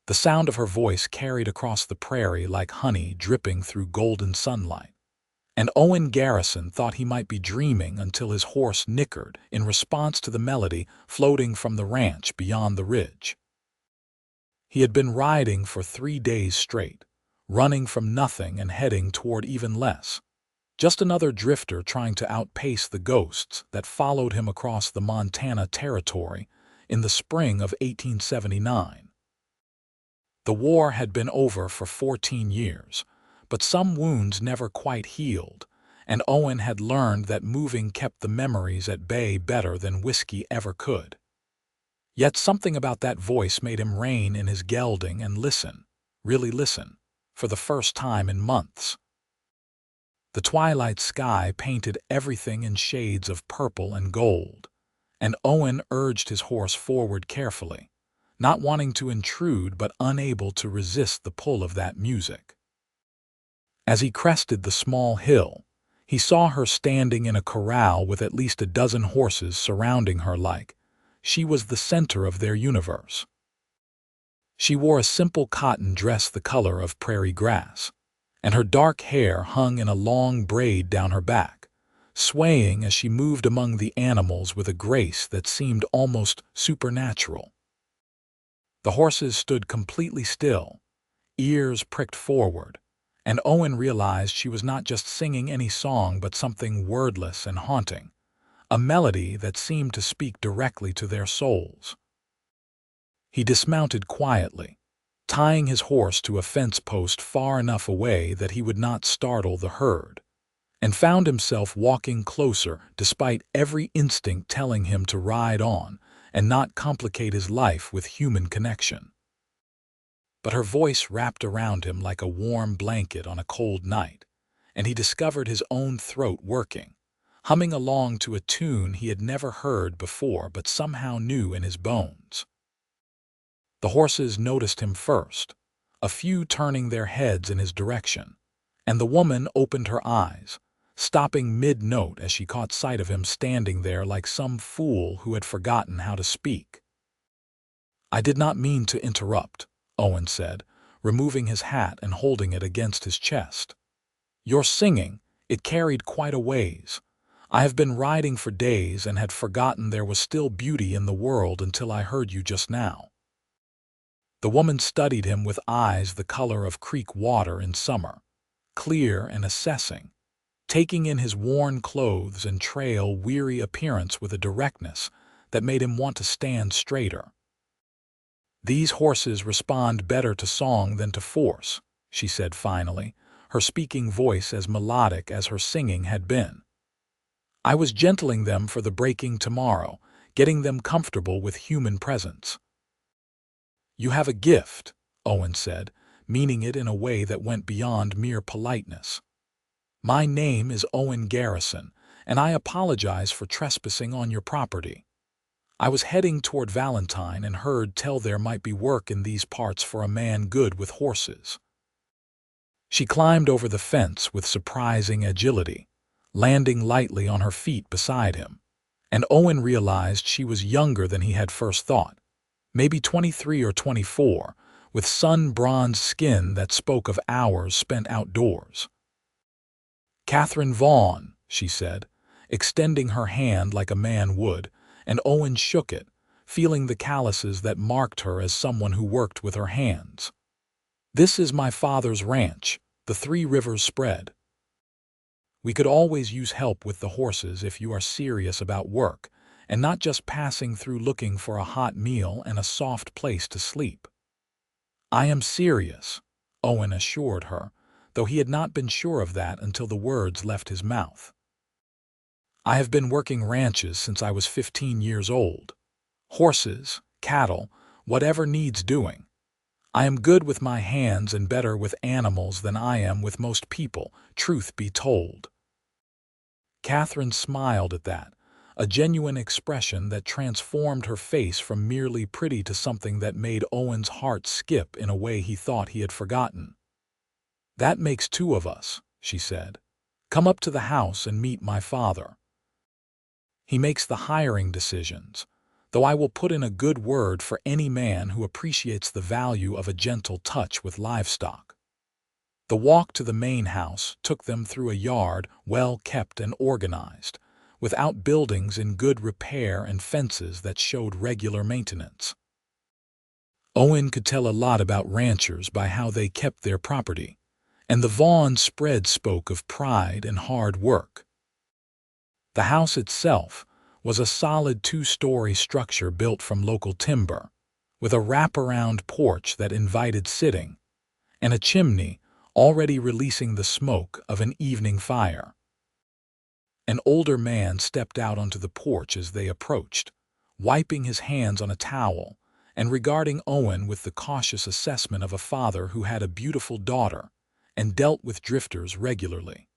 The sound of her voice carried across the prairie like honey dripping through golden sunlight. And Owen Garrison thought he might be dreaming until his horse nickered in response to the melody floating from the ranch beyond the ridge. He had been riding for 3 days straight, running from nothing and heading toward even less. Just another drifter trying to outpace the ghosts that followed him across the Montana Territory in the spring of 1879. The war had been over for 14 years, but some wounds never quite healed, and Owen had learned that moving kept the memories at bay better than whiskey ever could. Yet something about that voice made him rein in his gelding and listen, really listen, for the first time in months. The twilight sky painted everything in shades of purple and gold, and Owen urged his horse forward carefully, not wanting to intrude but unable to resist the pull of that music. As he crested the small hill, he saw her standing in a corral with at least a dozen horses surrounding her like she was the center of their universe. She wore a simple cotton dress the color of prairie grass, and her dark hair hung in a long braid down her back, swaying as she moved among the animals with a grace that seemed almost supernatural. The horses stood completely still, ears pricked forward, and Owen realized she was not just singing any song but something wordless and haunting, a melody that seemed to speak directly to their souls. He dismounted quietly, tying his horse to a fence post far enough away that he would not startle the herd, and found himself walking closer despite every instinct telling him to ride on and not complicate his life with human connection. But her voice wrapped around him like a warm blanket on a cold night, and he discovered his own throat working, humming along to a tune he had never heard before but somehow knew in his bones. The horses noticed him first, a few turning their heads in his direction, and the woman opened her eyes, stopping mid-note as she caught sight of him standing there like some fool who had forgotten how to speak. "I did not mean to interrupt," Owen said, removing his hat and holding it against his chest. "Your singing, it carried quite a ways. I have been riding for days and had forgotten there was still beauty in the world until I heard you just now." The woman studied him with eyes the color of creek water in summer, clear and assessing, taking in his worn clothes and trail-weary appearance with a directness that made him want to stand straighter. "These horses respond better to song than to force," she said finally, her speaking voice as melodic as her singing had been. "I was gentling them for the breaking tomorrow, getting them comfortable with human presence." "You have a gift," Owen said, meaning it in a way that went beyond mere politeness. "My name is Owen Garrison, and I apologize for trespassing on your property. I was heading toward Valentine and heard tell there might be work in these parts for a man good with horses." She climbed over the fence with surprising agility, landing lightly on her feet beside him, and Owen realized she was younger than he had first thought, maybe 23 or 24, with sun-bronzed skin that spoke of hours spent outdoors. "Katherine Vaughn," she said, extending her hand like a man would, and Owen shook it, feeling the calluses that marked her as someone who worked with her hands. "This is my father's ranch, the 3 Rivers Spread. We could always use help with the horses if you are serious about work, and not just passing through looking for a hot meal and a soft place to sleep." "I am serious," Owen assured her, though he had not been sure of that until the words left his mouth. "I have been working ranches since I was 15 years old. Horses, cattle, whatever needs doing. I am good with my hands and better with animals than I am with most people, truth be told." Katherine smiled at that, a genuine expression that transformed her face from merely pretty to something that made Owen's heart skip in a way he thought he had forgotten. "That makes 2 of us," she said. "Come up to the house and meet my father. He makes the hiring decisions, though I will put in a good word for any man who appreciates the value of a gentle touch with livestock. The walk to the main house took them through a yard well kept and organized, with outbuildings in good repair and fences that showed regular maintenance. Owen could tell a lot about ranchers by how they kept their property, and the Vaughn spread spoke of pride and hard work. The house itself was a solid two-story structure built from local timber, with a wraparound porch that invited sitting, and a chimney already releasing the smoke of an evening fire. An older man stepped out onto the porch as they approached, wiping his hands on a towel and regarding Owen with the cautious assessment of a father who had a beautiful daughter and dealt with drifters regularly.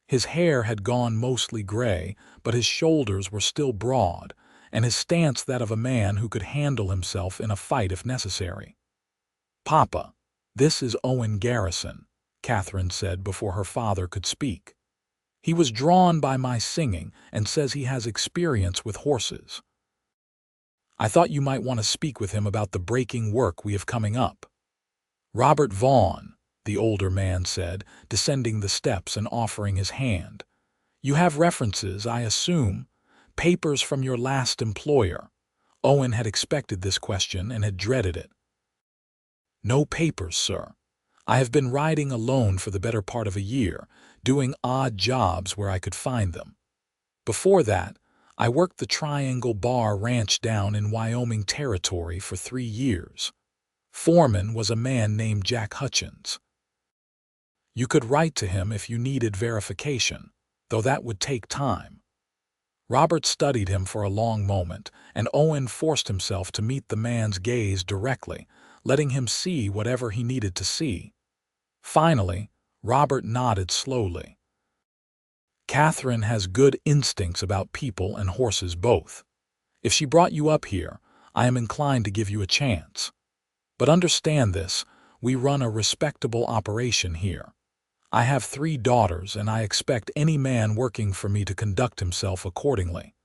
His hair had gone mostly gray, but his shoulders were still broad, and his stance that of a man who could handle himself in a fight if necessary. "Papa, this is Owen Garrison," Katherine said before her father could speak. "He was drawn by my singing and says he has experience with horses. I thought you might want to speak with him about the breaking work we have coming up." "Robert Vaughn," the older man said, descending the steps and offering his hand. "You have references, I assume, papers from your last employer." Owen had expected this question and had dreaded it. "No papers, sir. I have been riding alone for the better part of a year, doing odd jobs where I could find them. Before that, I worked the Triangle Bar Ranch down in Wyoming Territory for 3 years. Foreman was a man named Jack Hutchins. You could write to him if you needed verification, though that would take time." Robert studied him for a long moment, and Owen forced himself to meet the man's gaze directly, letting him see whatever he needed to see. Finally, Robert nodded slowly. "Katherine has good instincts about people and horses both. If she brought you up here, I am inclined to give you a chance. But understand this, we run a respectable operation here. I have 3 daughters, and I expect any man working for me to conduct himself accordingly.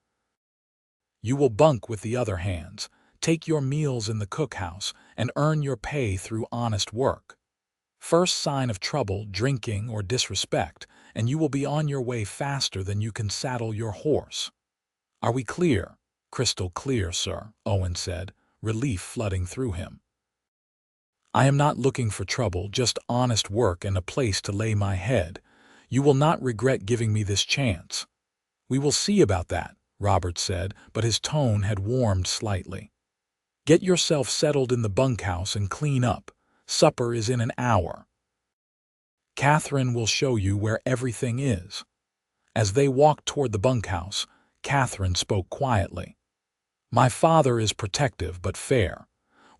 You will bunk with the other hands, take your meals in the cookhouse, and earn your pay through honest work. First sign of trouble, drinking, or disrespect, and you will be on your way faster than you can saddle your horse. Are we clear?" "Crystal clear, sir," Owen said, relief flooding through him. "I am not looking for trouble, just honest work and a place to lay my head. You will not regret giving me this chance." "We will see about that," Robert said, but his tone had warmed slightly. "Get yourself settled in the bunkhouse and clean up. Supper is in an hour. Katherine will show you where everything is." As they walked toward the bunkhouse, Katherine spoke quietly. "My father is protective but fair.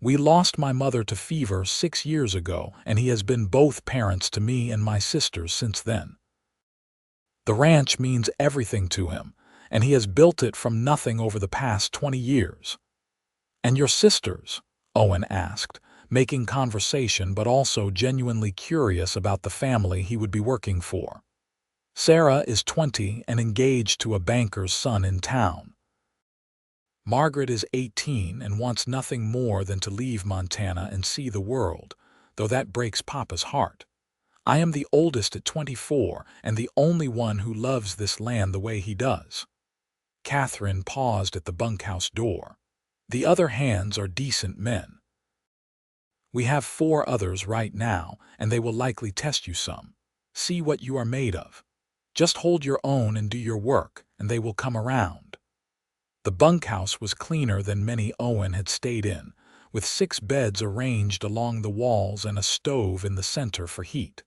We lost my mother to fever 6 years ago, and he has been both parents to me and my sisters since then. The ranch means everything to him, and he has built it from nothing over the past 20 years. "And your sisters?" Owen asked, making conversation but also genuinely curious about the family he would be working for. "Sarah is 20 and engaged to a banker's son in town. Margaret is 18 and wants nothing more than to leave Montana and see the world, though that breaks Papa's heart. I am the oldest at 24 and the only one who loves this land the way he does." Katherine paused at the bunkhouse door. "The other hands are decent men. We have 4 others right now, and they will likely test you some. See what you are made of. Just hold your own and do your work, and they will come around." The bunkhouse was cleaner than many Owen had stayed in, with 6 beds arranged along the walls and a stove in the center for heat.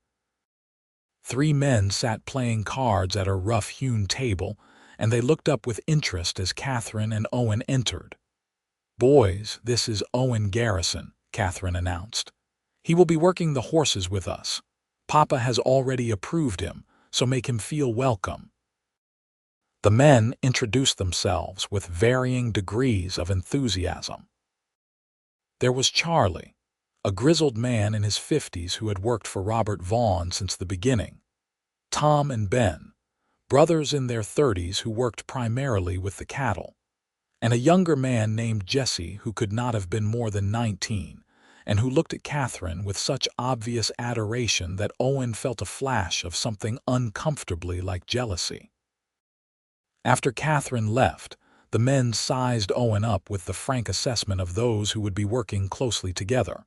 3 men sat playing cards at a rough-hewn table, and they looked up with interest as Katherine and Owen entered. "Boys, this is Owen Garrison," Katherine announced. "He will be working the horses with us. Papa has already approved him, so make him feel welcome." The men introduced themselves with varying degrees of enthusiasm. There was Charlie, a grizzled man in his 50s who had worked for Robert Vaughn since the beginning. Tom and Ben, brothers in their 30s who worked primarily with the cattle. and a younger man named Jesse who could not have been more than 19, and who looked at Katherine with such obvious adoration that Owen felt a flash of something uncomfortably like jealousy. After Katherine left, the men sized Owen up with the frank assessment of those who would be working closely together.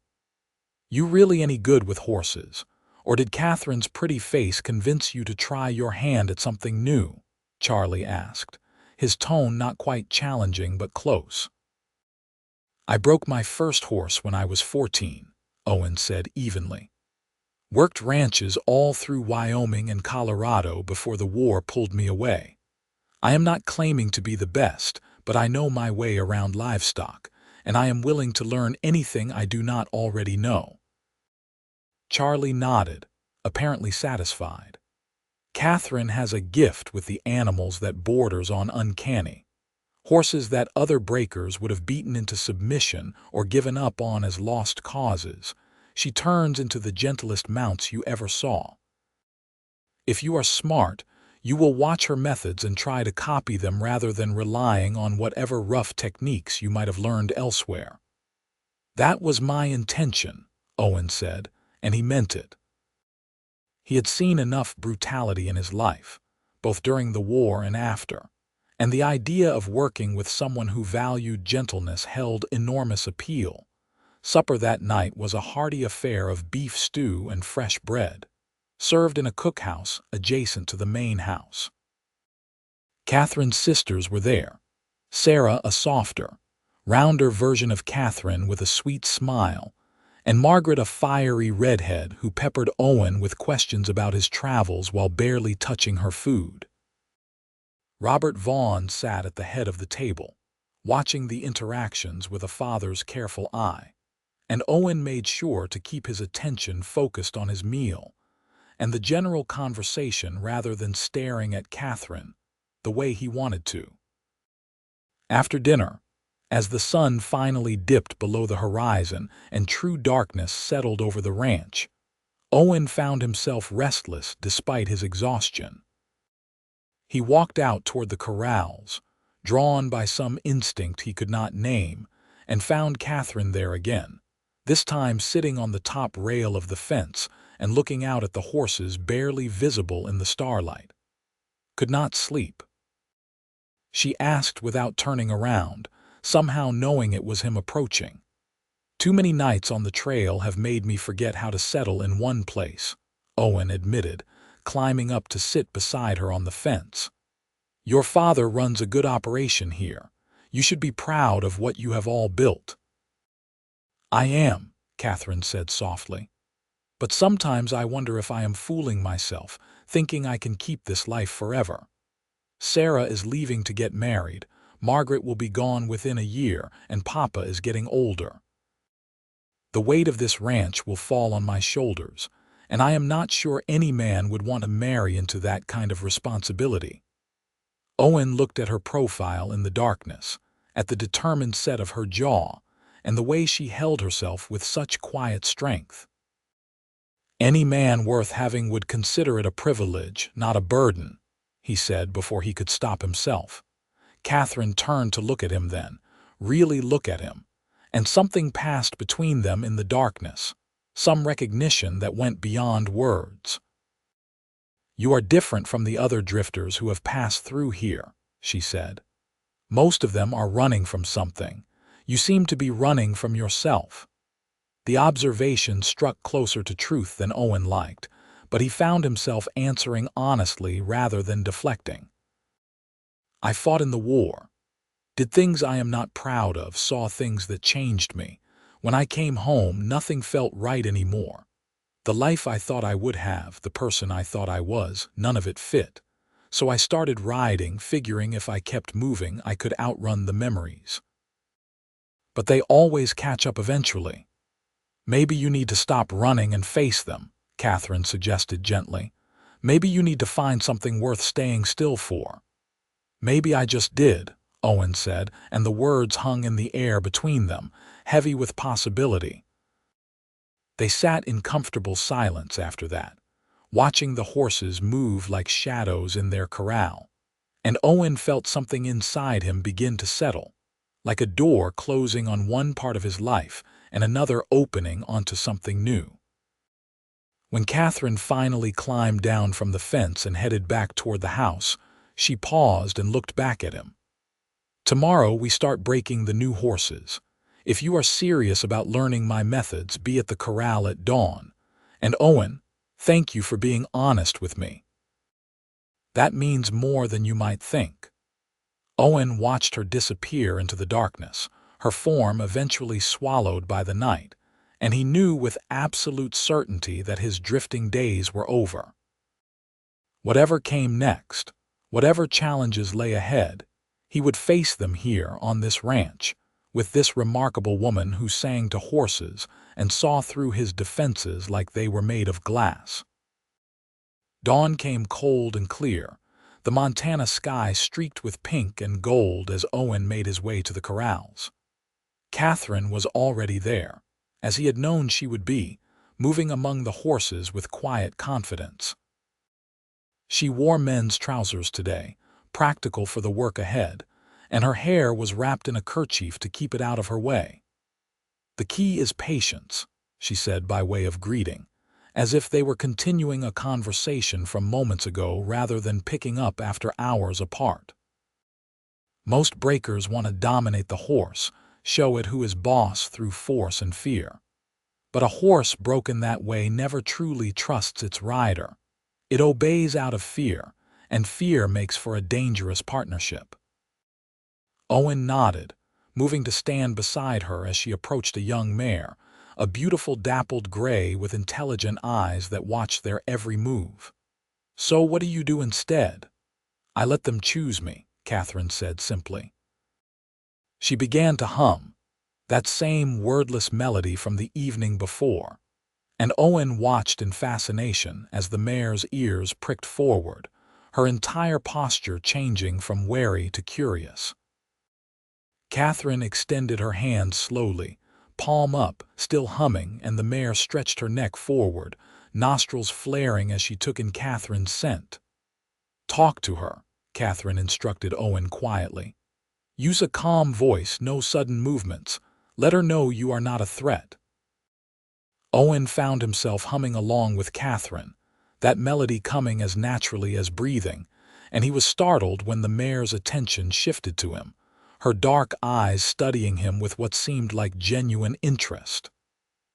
"You really any good with horses? Or did Katherine's pretty face convince you to try your hand at something new?" Charlie asked, his tone not quite challenging but close. "I broke my first horse when I was 14, Owen said evenly. "Worked ranches all through Wyoming and Colorado before the war pulled me away. I am not claiming to be the best, but I know my way around livestock, and I am willing to learn anything I do not already know." Charlie nodded, apparently satisfied. Katherine has a gift with the animals that borders on uncanny. Horses that other breakers would have beaten into submission or given up on as lost causes, she turns into the gentlest mounts you ever saw. If you are smart, you will watch her methods and try to copy them rather than relying on whatever rough techniques you might have learned elsewhere. "That was my intention," Owen said, and he meant it. He had seen enough brutality in his life, both during the war and after, and the idea of working with someone who valued gentleness held enormous appeal. Supper that night was a hearty affair of beef stew and fresh bread, served in a cookhouse adjacent to the main house. Katherine's sisters were there. Sarah, a softer, rounder version of Katherine with a sweet smile, and Margaret, a fiery redhead who peppered Owen with questions about his travels while barely touching her food. Robert Vaughn sat at the head of the table, watching the interactions with a father's careful eye, and Owen made sure to keep his attention focused on his meal and the general conversation rather than staring at Katherine the way he wanted to. After dinner, as the sun finally dipped below the horizon and true darkness settled over the ranch, Owen found himself restless despite his exhaustion. He walked out toward the corrals, drawn by some instinct he could not name, and found Katherine there again, this time sitting on the top rail of the fence and looking out at the horses barely visible in the starlight. "Could not sleep?" she asked without turning around, somehow knowing it was him approaching. "Too many nights on the trail have made me forget how to settle in one place," Owen admitted, climbing up to sit beside her on the fence. "Your father runs a good operation here. You should be proud of what you have all built." "I am," Katherine said softly. "But sometimes I wonder if I am fooling myself, thinking I can keep this life forever. Sarah is leaving to get married, Margaret will be gone within a year, and Papa is getting older. The weight of this ranch will fall on my shoulders, and I am not sure any man would want to marry into that kind of responsibility." Owen looked at her profile in the darkness, at the determined set of her jaw, and the way she held herself with such quiet strength. "Any man worth having would consider it a privilege, not a burden," he said before he could stop himself. Katherine turned to look at him then, really look at him, and something passed between them in the darkness, some recognition that went beyond words. "You are different from the other drifters who have passed through here," she said. "Most of them are running from something. You seem to be running from yourself." The observation struck closer to truth than Owen liked, but he found himself answering honestly rather than deflecting. "I fought in the war. Did things I am not proud of, saw things that changed me. When I came home, nothing felt right anymore. The life I thought I would have, the person I thought I was, none of it fit. So I started riding, figuring if I kept moving I could outrun the memories. But they always catch up eventually." "Maybe you need to stop running and face them," Katherine suggested gently. "Maybe you need to find something worth staying still for." "Maybe I just did," Owen said, and the words hung in the air between them, heavy with possibility. They sat in comfortable silence after that, watching the horses move like shadows in their corral, and Owen felt something inside him begin to settle. like a door closing on one part of his life and another opening onto something new. When Katherine finally climbed down from the fence and headed back toward the house, she paused and looked back at him. "Tomorrow we start breaking the new horses. If you are serious about learning my methods, be at the corral at dawn. And Owen, thank you for being honest with me. That means more than you might think." Owen watched her disappear into the darkness, her form eventually swallowed by the night, and he knew with absolute certainty that his drifting days were over. Whatever came next, whatever challenges lay ahead, he would face them here on this ranch, with this remarkable woman who sang to horses and saw through his defenses like they were made of glass. Dawn came cold and clear, the Montana sky streaked with pink and gold as Owen made his way to the corrals. Katherine was already there, as he had known she would be, moving among the horses with quiet confidence. She wore men's trousers today, practical for the work ahead, and her hair was wrapped in a kerchief to keep it out of her way. "The key is patience," she said by way of greeting, as if they were continuing a conversation from moments ago rather than picking up after hours apart. Most breakers want to dominate the horse, show it who is boss through force and fear. But a horse broken that way never truly trusts its rider. It obeys out of fear, and fear makes for a dangerous partnership. Owen nodded, moving to stand beside her as she approached a young mare, a beautiful dappled gray with intelligent eyes that watched their every move. "So what do you do instead?" "I let them choose me," Katherine said simply. She began to hum, that same wordless melody from the evening before, and Owen watched in fascination as the mare's ears pricked forward, her entire posture changing from wary to curious. Katherine extended her hand slowly, palm up, still humming, and the mare stretched her neck forward, nostrils flaring as she took in Katherine's scent. "Talk to her," Katherine instructed Owen quietly. "Use a calm voice, no sudden movements. Let her know you are not a threat." Owen found himself humming along with Katherine, that melody coming as naturally as breathing, and he was startled when the mare's attention shifted to him, her dark eyes studying him with what seemed like genuine interest.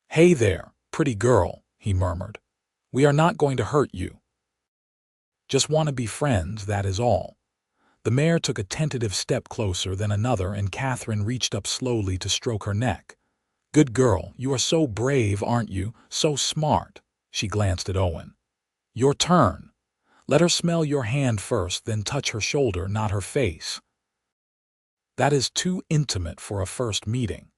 "Hey there, pretty girl," he murmured. "We are not going to hurt you. Just want to be friends, that is all." The mare took a tentative step closer than another, and Katherine reached up slowly to stroke her neck. "Good girl, you are so brave, aren't you? So smart." She glanced at Owen. "Your turn. Let her smell your hand first, then touch her shoulder, not her face." "That is too intimate for a first meeting."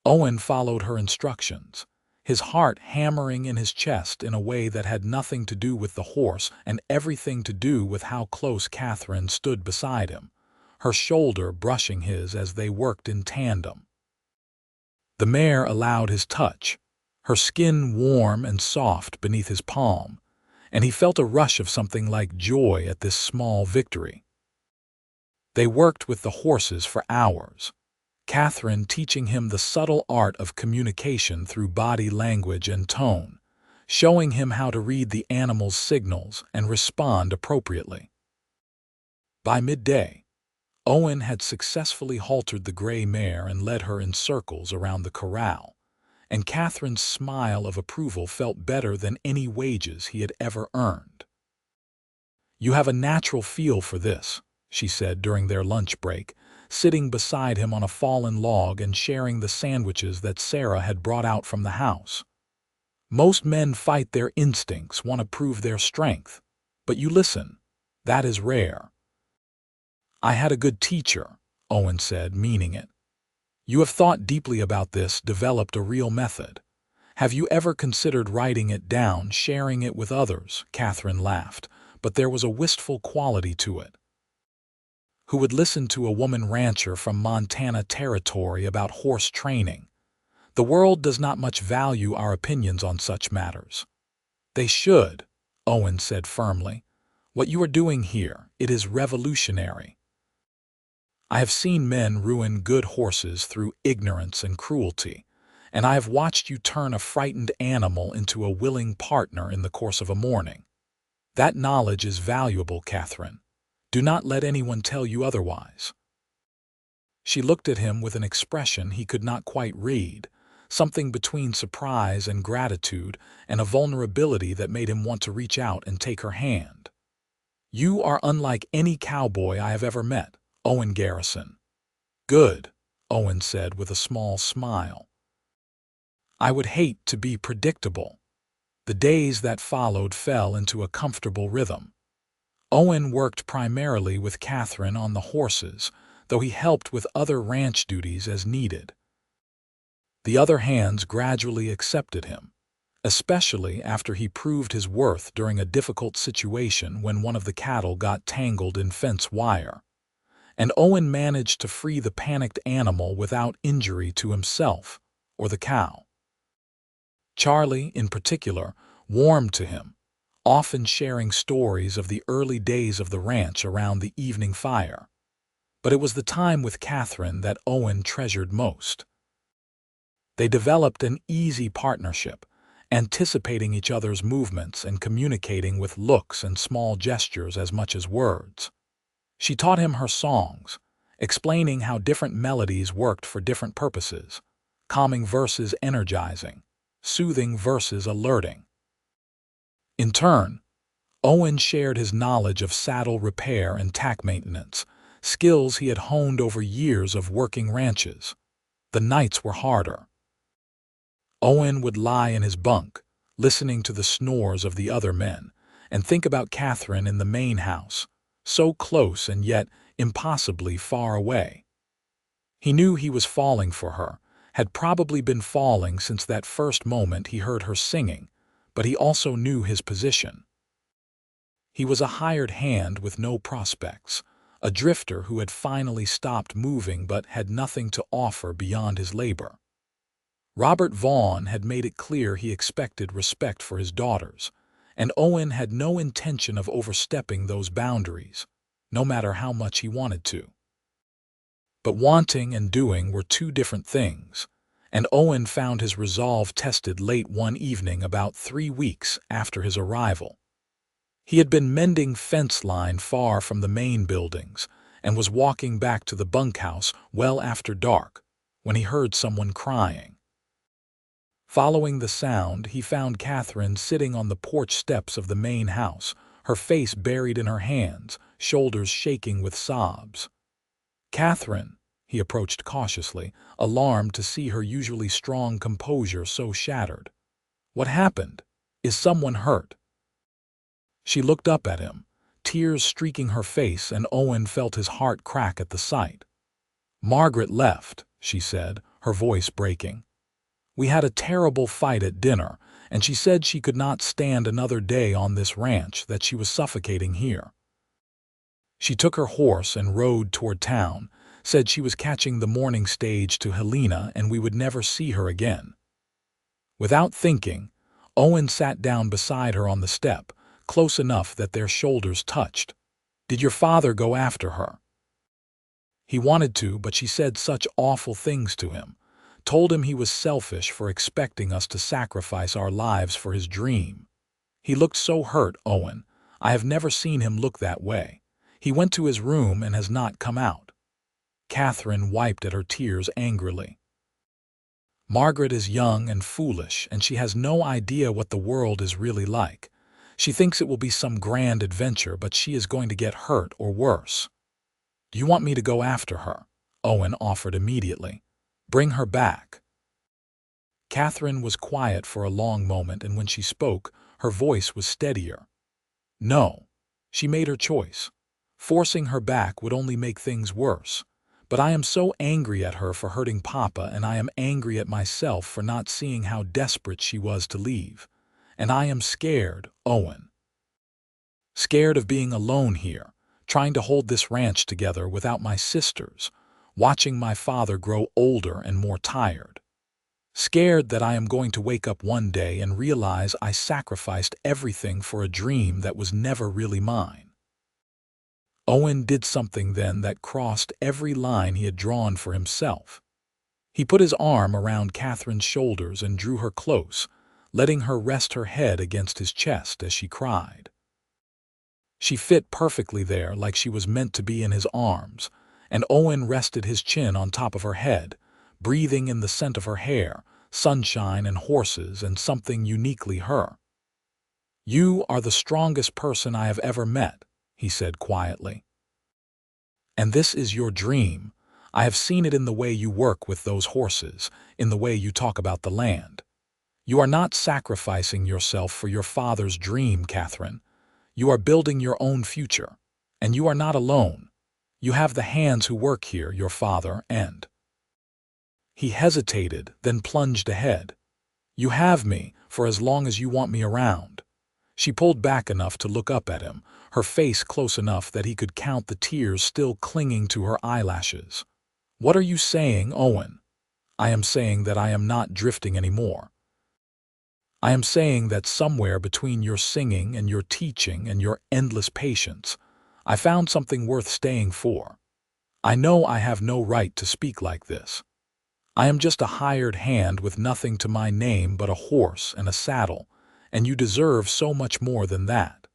Owen followed her instructions, his heart hammering in his chest in a way that had nothing to do with the horse and everything to do with how close Katherine stood beside him, her shoulder brushing his as they worked in tandem. The mare allowed his touch, her skin warm and soft beneath his palm, and he felt a rush of something like joy at this small victory. They worked with the horses for hours, Katherine teaching him the subtle art of communication through body language and tone, showing him how to read the animal's signals and respond appropriately. By midday, Owen had successfully haltered the gray mare and led her in circles around the corral, and Katherine's smile of approval felt better than any wages he had ever earned. "You have a natural feel for this," she said during their lunch break, sitting beside him on a fallen log and sharing the sandwiches that Sarah had brought out from the house. "Most men fight their instincts, want to prove their strength, but you listen. That is rare." "I had a good teacher," Owen said, meaning it. "You have thought deeply about this, developed a real method. Have you ever considered writing it down, sharing it with others?" Katherine laughed, but there was a wistful quality to it. Who would listen to a woman rancher from Montana territory about horse training? The world does not much value our opinions on such matters. "They should," Owen said firmly. "What you are doing here, it is revolutionary." I have seen men ruin good horses through ignorance and cruelty, and I have watched you turn a frightened animal into a willing partner in the course of a morning. That knowledge is valuable, Katherine. Do not let anyone tell you otherwise." She looked at him with an expression he could not quite read, something between surprise and gratitude, and a vulnerability that made him want to reach out and take her hand. "You are unlike any cowboy I have ever met, Owen Garrison." "Good," Owen said with a small smile. "I would hate to be predictable." The days that followed fell into a comfortable rhythm. Owen worked primarily with Katherine on the horses, though he helped with other ranch duties as needed. The other hands gradually accepted him, especially after he proved his worth during a difficult situation when one of the cattle got tangled in fence wire. And Owen managed to free the panicked animal without injury to himself or the cow. Charlie, in particular, warmed to him, often sharing stories of the early days of the ranch around the evening fire. But it was the time with Katherine that Owen treasured most. They developed an easy partnership, anticipating each other's movements and communicating with looks and small gestures as much as words. She taught him her songs, explaining how different melodies worked for different purposes, calming versus energizing, soothing versus alerting. In turn, Owen shared his knowledge of saddle repair and tack maintenance, skills he had honed over years of working ranches. The nights were harder. Owen would lie in his bunk, listening to the snores of the other men, and think about Katherine in the main house, so close and yet impossibly far away. He knew he was falling for her, had probably been falling since that first moment he heard her singing, but he also knew his position. He was a hired hand with no prospects, a drifter who had finally stopped moving but had nothing to offer beyond his labor. Robert Vaughn had made it clear he expected respect for his daughters, and Owen had no intention of overstepping those boundaries, no matter how much he wanted to. But wanting and doing were two different things, and Owen found his resolve tested late one evening about 3 weeks after his arrival. He had been mending fence line far from the main buildings and was walking back to the bunkhouse well after dark when he heard someone crying. Following the sound, he found Katherine sitting on the porch steps of the main house, her face buried in her hands, shoulders shaking with sobs. "Katherine," he approached cautiously, alarmed to see her usually strong composure so shattered. "What happened? Is someone hurt?" She looked up at him, tears streaking her face, and Owen felt his heart crack at the sight. "Margaret left," she said, her voice breaking. "We had a terrible fight at dinner, and she said she could not stand another day on this ranch, that she was suffocating here. She took her horse and rode toward town, said she was catching the morning stage to Helena and we would never see her again." Without thinking, Owen sat down beside her on the step, close enough that their shoulders touched. "Did your father go after her?" "He wanted to, but she said such awful things to him. Told him he was selfish for expecting us to sacrifice our lives for his dream. He looked so hurt, Owen. I have never seen him look that way. He went to his room and has not come out." Katherine wiped at her tears angrily. "Margaret is young and foolish, and she has no idea what the world is really like. She thinks it will be some grand adventure, but she is going to get hurt or worse." "Do you want me to go after her?" Owen offered immediately. "Bring her back." Katherine was quiet for a long moment, and when she spoke, her voice was steadier. "No." She made her choice. Forcing her back would only make things worse. But I am so angry at her for hurting Papa, and I am angry at myself for not seeing how desperate she was to leave. And I am scared, Owen. Scared of being alone here, trying to hold this ranch together without my sisters, watching my father grow older and more tired. Scared that I am going to wake up one day and realize I sacrificed everything for a dream that was never really mine. Owen did something then that crossed every line he had drawn for himself. He put his arm around Catherine's shoulders and drew her close, letting her rest her head against his chest as she cried. She fit perfectly there like she was meant to be in his arms, and Owen rested his chin on top of her head, breathing in the scent of her hair, sunshine and horses and something uniquely her. "You are the strongest person I have ever met," he said quietly. "And this is your dream. I have seen it in the way you work with those horses, in the way you talk about the land. You are not sacrificing yourself for your father's dream, Catherine. You are building your own future. And you are not alone. You have the hands who work here, your father, and—" He hesitated, then plunged ahead. "You have me for as long as you want me around." She pulled back enough to look up at him, her face close enough that he could count the tears still clinging to her eyelashes. "What are you saying, Owen?" "I am saying that I am not drifting anymore. I am saying that somewhere between your singing and your teaching and your endless patience, I found something worth staying for. I know I have no right to speak like this. I am just a hired hand with nothing to my name but a horse and a saddle, and you deserve so much more than that.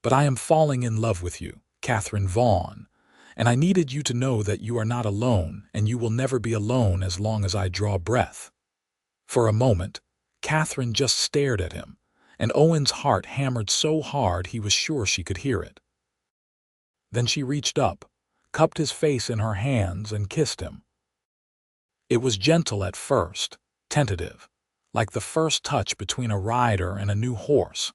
But I am falling in love with you, Katherine Vaughn, and I needed you to know that you are not alone and you will never be alone as long as I draw breath." For a moment, Catherine just stared at him, and Owen's heart hammered so hard he was sure she could hear it. Then she reached up, cupped his face in her hands, and kissed him. It was gentle at first, tentative, like the first touch between a rider and a new horse,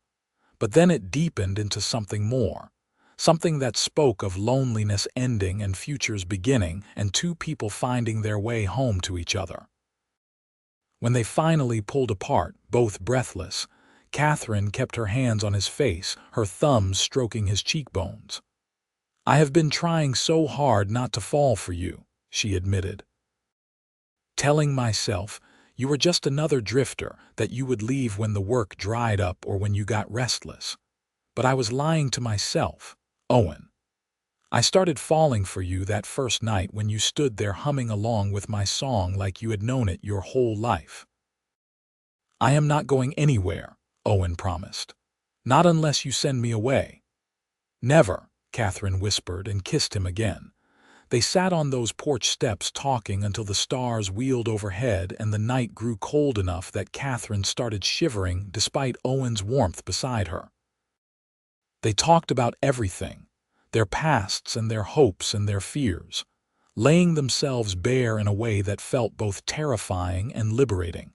but then it deepened into something more, something that spoke of loneliness ending and futures beginning and two people finding their way home to each other. When they finally pulled apart, both breathless, Catherine kept her hands on his face, her thumbs stroking his cheekbones. "I have been trying so hard not to fall for you," she admitted. "Telling myself you were just another drifter, that you would leave when the work dried up or when you got restless. But I was lying to myself, Owen. I started falling for you that first night when you stood there humming along with my song like you had known it your whole life." "I am not going anywhere," Owen promised. "Not unless you send me away." "Never," Catherine whispered and kissed him again. They sat on those porch steps talking until the stars wheeled overhead and the night grew cold enough that Catherine started shivering despite Owen's warmth beside her. They talked about everything, their pasts and their hopes and their fears, laying themselves bare in a way that felt both terrifying and liberating.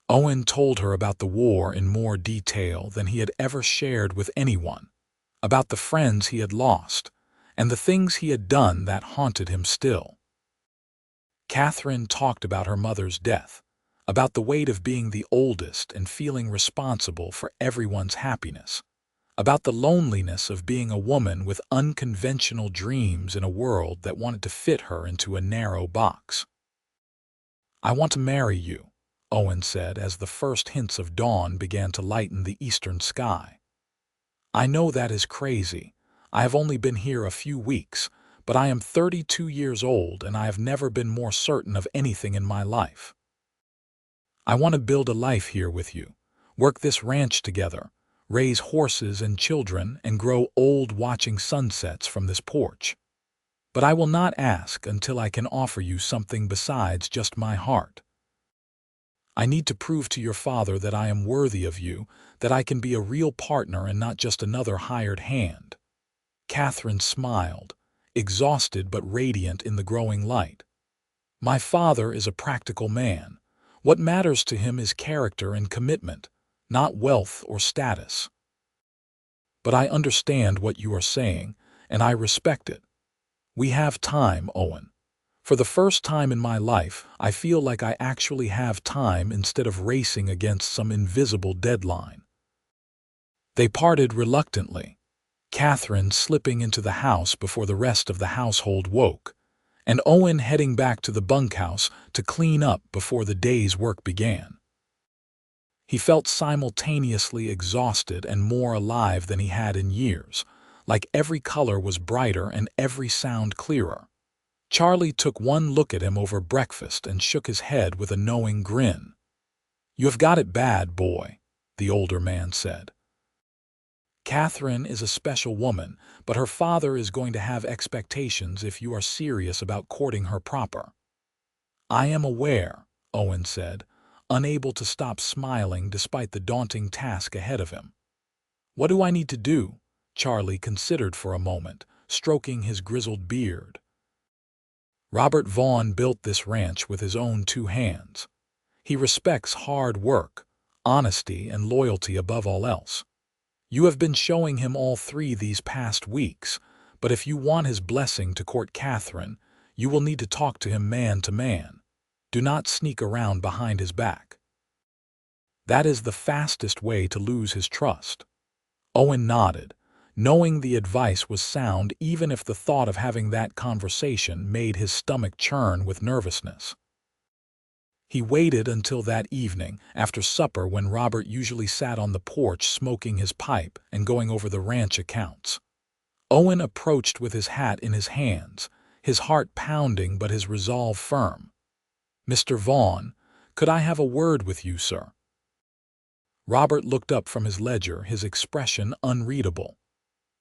Owen told her about the war in more detail than he had ever shared with anyone, about the friends he had lost, and the things he had done that haunted him still. Catherine talked about her mother's death, about the weight of being the oldest and feeling responsible for everyone's happiness, about the loneliness of being a woman with unconventional dreams in a world that wanted to fit her into a narrow box. "I want to marry you," Owen said as the first hints of dawn began to lighten the eastern sky. "I know that is crazy. I have only been here a few weeks, but I am 32 years old and I have never been more certain of anything in my life. I want to build a life here with you, work this ranch together, raise horses and children, and grow old watching sunsets from this porch. But I will not ask until I can offer you something besides just my heart. I need to prove to your father that I am worthy of you, that I can be a real partner and not just another hired hand." Catherine smiled, exhausted but radiant in the growing light. "My father is a practical man. What matters to him is character and commitment, not wealth or status. But I understand what you are saying, and I respect it. We have time, Owen. For the first time in my life, I feel like I actually have time instead of racing against some invisible deadline." They parted reluctantly, Catherine slipping into the house before the rest of the household woke, and Owen heading back to the bunkhouse to clean up before the day's work began. He felt simultaneously exhausted and more alive than he had in years, like every color was brighter and every sound clearer. Charlie took one look at him over breakfast and shook his head with a knowing grin. "You have got it bad, boy," the older man said. "Katherine is a special woman, but her father is going to have expectations if you are serious about courting her proper." "I am aware," Owen said, unable to stop smiling despite the daunting task ahead of him. "What do I need to do?" Charlie considered for a moment, stroking his grizzled beard. "Robert Vaughn built this ranch with his own 2 hands. He respects hard work, honesty, and loyalty above all else. You have been showing him all 3 these past weeks, but if you want his blessing to court Katherine, you will need to talk to him man to man. Do not sneak around behind his back. That is the fastest way to lose his trust." Owen nodded, knowing the advice was sound even if the thought of having that conversation made his stomach churn with nervousness. He waited until that evening, after supper, when Robert usually sat on the porch smoking his pipe and going over the ranch accounts. Owen approached with his hat in his hands, his heart pounding but his resolve firm. "Mr. Vaughn, could I have a word with you, sir?" Robert looked up from his ledger, his expression unreadable.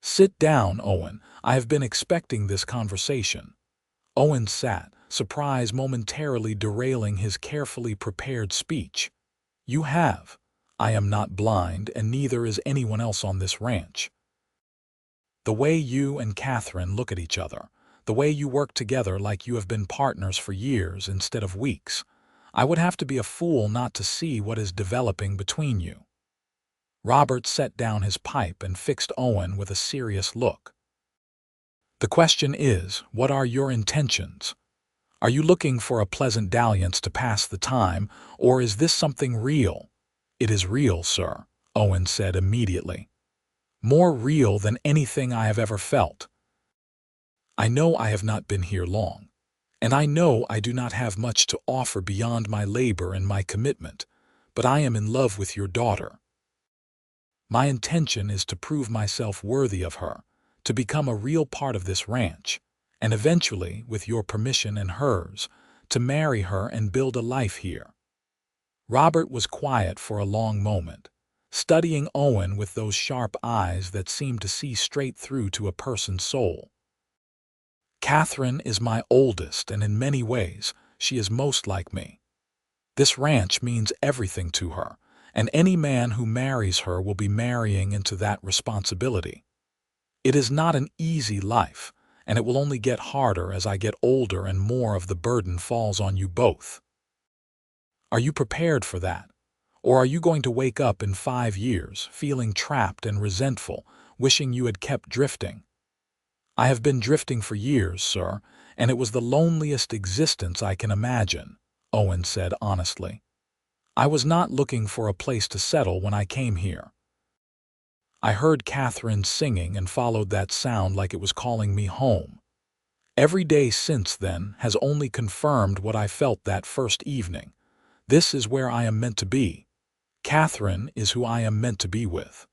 "Sit down, Owen. I have been expecting this conversation." Owen sat, surprise momentarily derailing his carefully prepared speech. "You have. I am not blind, and neither is anyone else on this ranch. The way you and Katherine look at each other, the way you work together like you have been partners for years instead of weeks, I would have to be a fool not to see what is developing between you." Robert set down his pipe and fixed Owen with a serious look. "The question is, what are your intentions? Are you looking for a pleasant dalliance to pass the time, or is this something real?" "It is real, sir," Owen said immediately. "More real than anything I have ever felt. I know I have not been here long, and I know I do not have much to offer beyond my labor and my commitment, but I am in love with your daughter. My intention is to prove myself worthy of her, to become a real part of this ranch, and eventually, with your permission and hers, to marry her and build a life here." Robert was quiet for a long moment, studying Owen with those sharp eyes that seemed to see straight through to a person's soul. "Katherine is my oldest, and in many ways, she is most like me. This ranch means everything to her, and any man who marries her will be marrying into that responsibility. It is not an easy life, and it will only get harder as I get older and more of the burden falls on you both. Are you prepared for that? Or are you going to wake up in 5 years, feeling trapped and resentful, wishing you had kept drifting?" "I have been drifting for years, sir, and it was the loneliest existence I can imagine," Owen said honestly. "I was not looking for a place to settle when I came here. I heard Katherine singing and followed that sound like it was calling me home. Every day since then has only confirmed what I felt that first evening. This is where I am meant to be. Katherine is who I am meant to be with.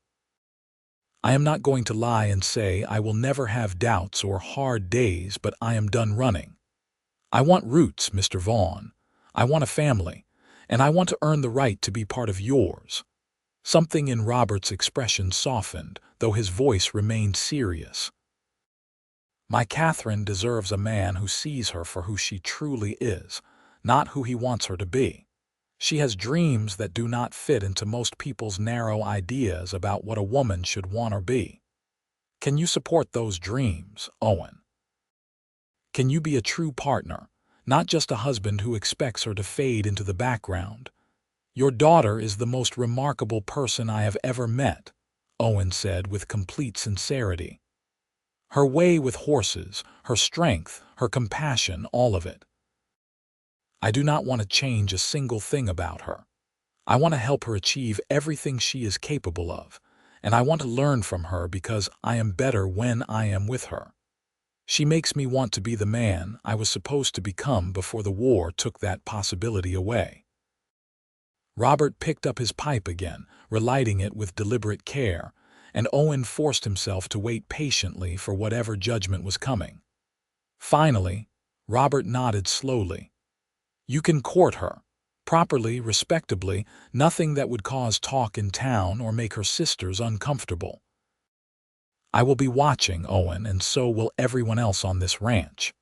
I am not going to lie and say I will never have doubts or hard days, but I am done running. I want roots, Mr. Vaughn. I want a family, and I want to earn the right to be part of yours." Something in Robert's expression softened, though his voice remained serious. "My Katherine deserves a man who sees her for who she truly is, not who he wants her to be. She has dreams that do not fit into most people's narrow ideas about what a woman should want or be. Can you support those dreams, Owen? Can you be a true partner, not just a husband who expects her to fade into the background? Your daughter is the most remarkable person I have ever met," Owen said with complete sincerity. "Her way with horses, her strength, her compassion, all of it. I do not want to change a single thing about her. I want to help her achieve everything she is capable of, and I want to learn from her because I am better when I am with her. She makes me want to be the man I was supposed to become before the war took that possibility away." Robert picked up his pipe again, relighting it with deliberate care, and Owen forced himself to wait patiently for whatever judgment was coming. Finally, Robert nodded slowly. "You can court her. Properly, respectably, nothing that would cause talk in town or make her sisters uncomfortable. I will be watching, Owen, and so will everyone else on this ranch.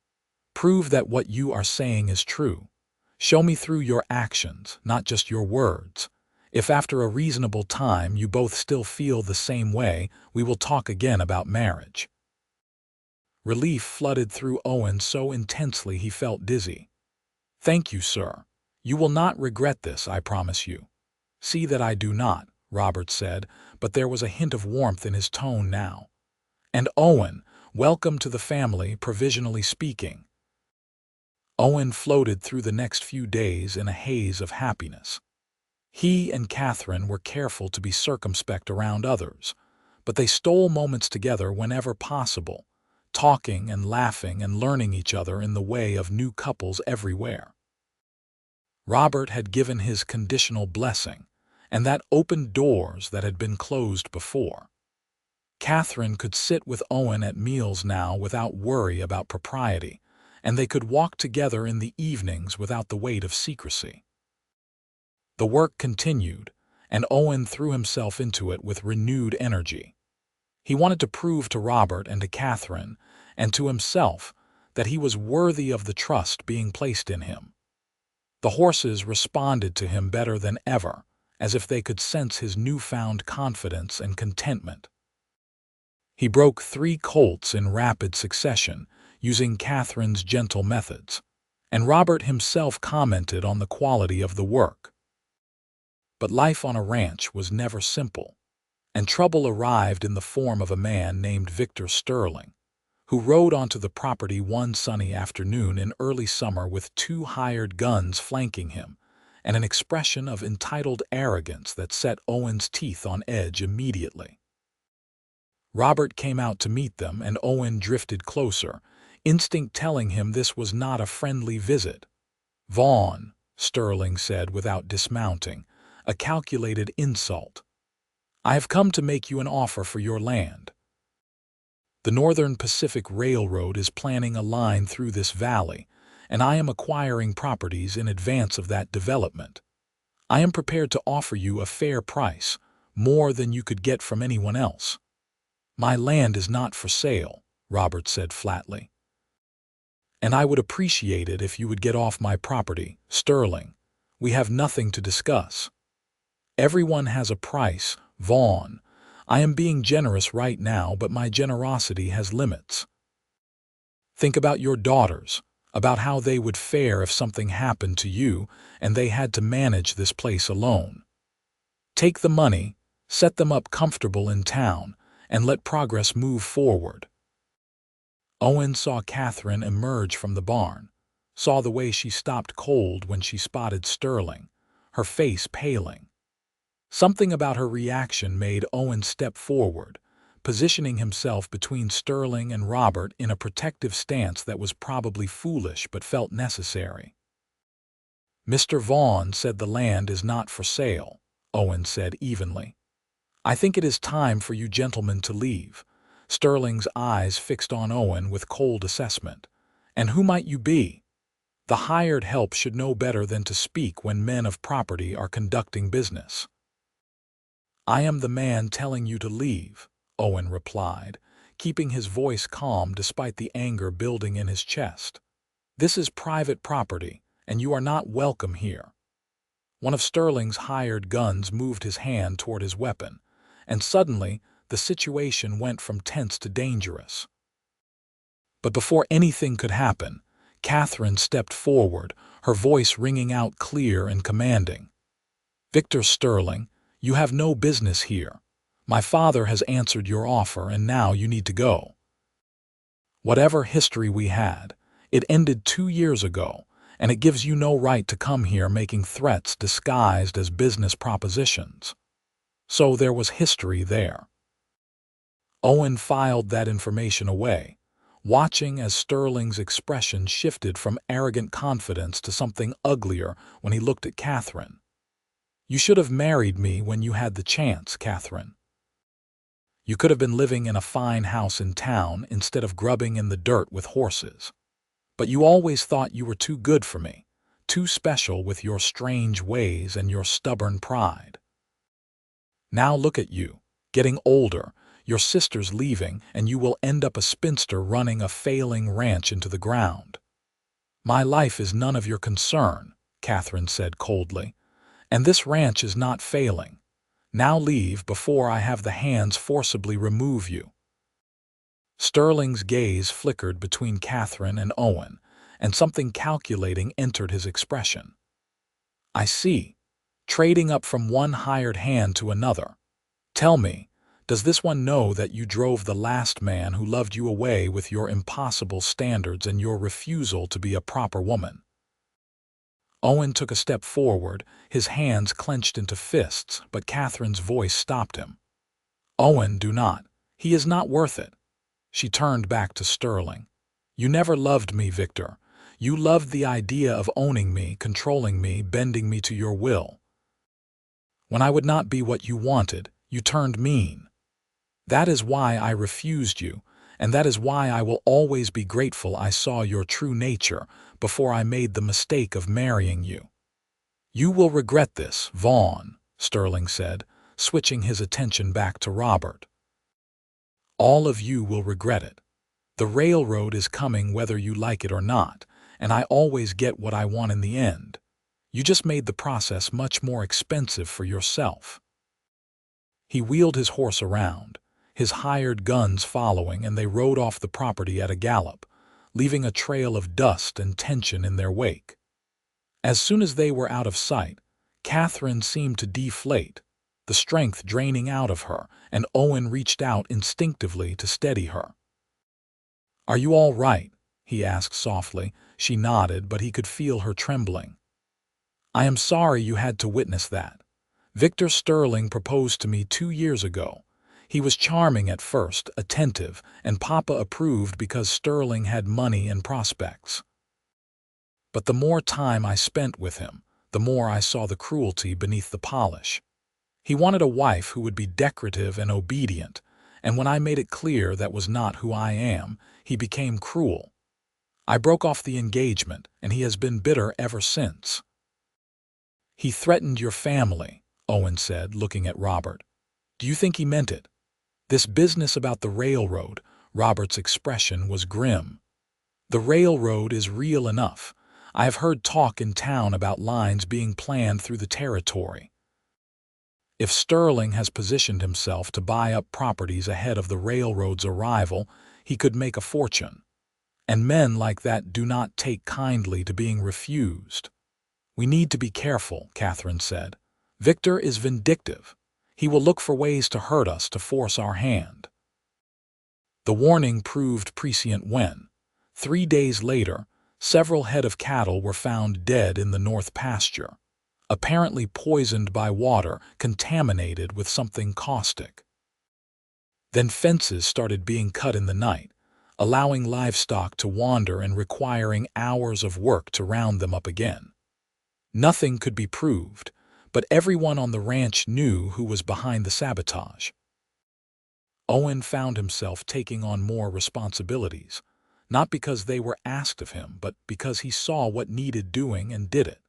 Prove that what you are saying is true. Show me through your actions, not just your words. If after a reasonable time you both still feel the same way, we will talk again about marriage." Relief flooded through Owen so intensely he felt dizzy. "Thank you, sir. You will not regret this, I promise you." "See that I do not," Robert said, but there was a hint of warmth in his tone now. "And Owen, welcome to the family, provisionally speaking." Owen floated through the next few days in a haze of happiness. He and Katherine were careful to be circumspect around others, but they stole moments together whenever possible, talking and laughing and learning each other in the way of new couples everywhere. Robert had given his conditional blessing, and that opened doors that had been closed before. Katherine could sit with Owen at meals now without worry about propriety, and they could walk together in the evenings without the weight of secrecy. The work continued, and Owen threw himself into it with renewed energy. He wanted to prove to Robert and to Katherine, and to himself, that he was worthy of the trust being placed in him. The horses responded to him better than ever, as if they could sense his newfound confidence and contentment. He broke 3 colts in rapid succession, using Katherine's gentle methods, and Robert himself commented on the quality of the work. But life on a ranch was never simple, and trouble arrived in the form of a man named Victor Sterling, who rode onto the property one sunny afternoon in early summer with 2 hired guns flanking him, and an expression of entitled arrogance that set Owen's teeth on edge immediately. Robert came out to meet them, and Owen drifted closer, instinct telling him this was not a friendly visit. "Vaughn," Sterling said without dismounting, a calculated insult. "I have come to make you an offer for your land. The Northern Pacific Railroad is planning a line through this valley, and I am acquiring properties in advance of that development. I am prepared to offer you a fair price, more than you could get from anyone else." "My land is not for sale," Robert said flatly. "And I would appreciate it if you would get off my property, Sterling. We have nothing to discuss." "Everyone has a price, Vaughn. I am being generous right now, but my generosity has limits. Think about your daughters, about how they would fare if something happened to you and they had to manage this place alone. Take the money, set them up comfortable in town, and let progress move forward." Owen saw Katherine emerge from the barn, saw the way she stopped cold when she spotted Sterling, her face paling. Something about her reaction made Owen step forward, positioning himself between Sterling and Robert in a protective stance that was probably foolish but felt necessary. "Mr. Vaughn said the land is not for sale," Owen said evenly. "I think it is time for you gentlemen to leave." Sterling's eyes fixed on Owen with cold assessment. "And who might you be? The hired help should know better than to speak when men of property are conducting business." "I am the man telling you to leave," Owen replied, keeping his voice calm despite the anger building in his chest. "This is private property, and you are not welcome here." One of Sterling's hired guns moved his hand toward his weapon, and suddenly the situation went from tense to dangerous. But before anything could happen, Katherine stepped forward, her voice ringing out clear and commanding. "Victor Sterling, you have no business here. My father has answered your offer, and now you need to go. Whatever history we had, it ended 2 years ago, and it gives you no right to come here making threats disguised as business propositions." So there was history there. Owen filed that information away, watching as Sterling's expression shifted from arrogant confidence to something uglier when he looked at Katherine. "You should have married me when you had the chance, Katherine. You could have been living in a fine house in town instead of grubbing in the dirt with horses. But you always thought you were too good for me, too special with your strange ways and your stubborn pride. Now look at you, getting older, your sister's leaving, and you will end up a spinster running a failing ranch into the ground. My life is none of your concern, Katherine said coldly, and this ranch is not failing. Now leave before I have the hands forcibly remove you. Sterling's gaze flickered between Katherine and Owen, and something calculating entered his expression. I see. Trading up from one hired hand to another. Tell me, does this one know that you drove the last man who loved you away with your impossible standards and your refusal to be a proper woman? Owen took a step forward, his hands clenched into fists, but Katherine's voice stopped him. Owen, do not. He is not worth it. She turned back to Sterling. You never loved me, Victor. You loved the idea of owning me, controlling me, bending me to your will. When I would not be what you wanted, you turned mean. That is why I refused you, and that is why I will always be grateful I saw your true nature before I made the mistake of marrying you. You will regret this, Vaughn, Sterling said, switching his attention back to Robert. All of you will regret it. The railroad is coming whether you like it or not, and I always get what I want in the end. You just made the process much more expensive for yourself. He wheeled his horse around, his hired guns following, and they rode off the property at a gallop, leaving a trail of dust and tension in their wake. As soon as they were out of sight, Katherine seemed to deflate, the strength draining out of her, and Owen reached out instinctively to steady her. Are you all right? He asked softly. She nodded, but he could feel her trembling. I am sorry you had to witness that. Victor Sterling proposed to me 2 years ago. He was charming at first, attentive, and Papa approved because Sterling had money and prospects. But the more time I spent with him, the more I saw the cruelty beneath the polish. He wanted a wife who would be decorative and obedient, and when I made it clear that was not who I am, he became cruel. I broke off the engagement, and he has been bitter ever since. He threatened your family, Owen said, looking at Robert. Do you think he meant it? This business about the railroad, Robert's expression was grim. The railroad is real enough. I have heard talk in town about lines being planned through the territory. If Sterling has positioned himself to buy up properties ahead of the railroad's arrival, he could make a fortune. And men like that do not take kindly to being refused. We need to be careful, Katherine said. Victor is vindictive. He will look for ways to hurt us to force our hand. The warning proved prescient when, 3 days later, several head of cattle were found dead in the north pasture, apparently poisoned by water contaminated with something caustic. Then fences started being cut in the night, allowing livestock to wander and requiring hours of work to round them up again. Nothing could be proved, but everyone on the ranch knew who was behind the sabotage. Owen found himself taking on more responsibilities, not because they were asked of him, but because he saw what needed doing and did it.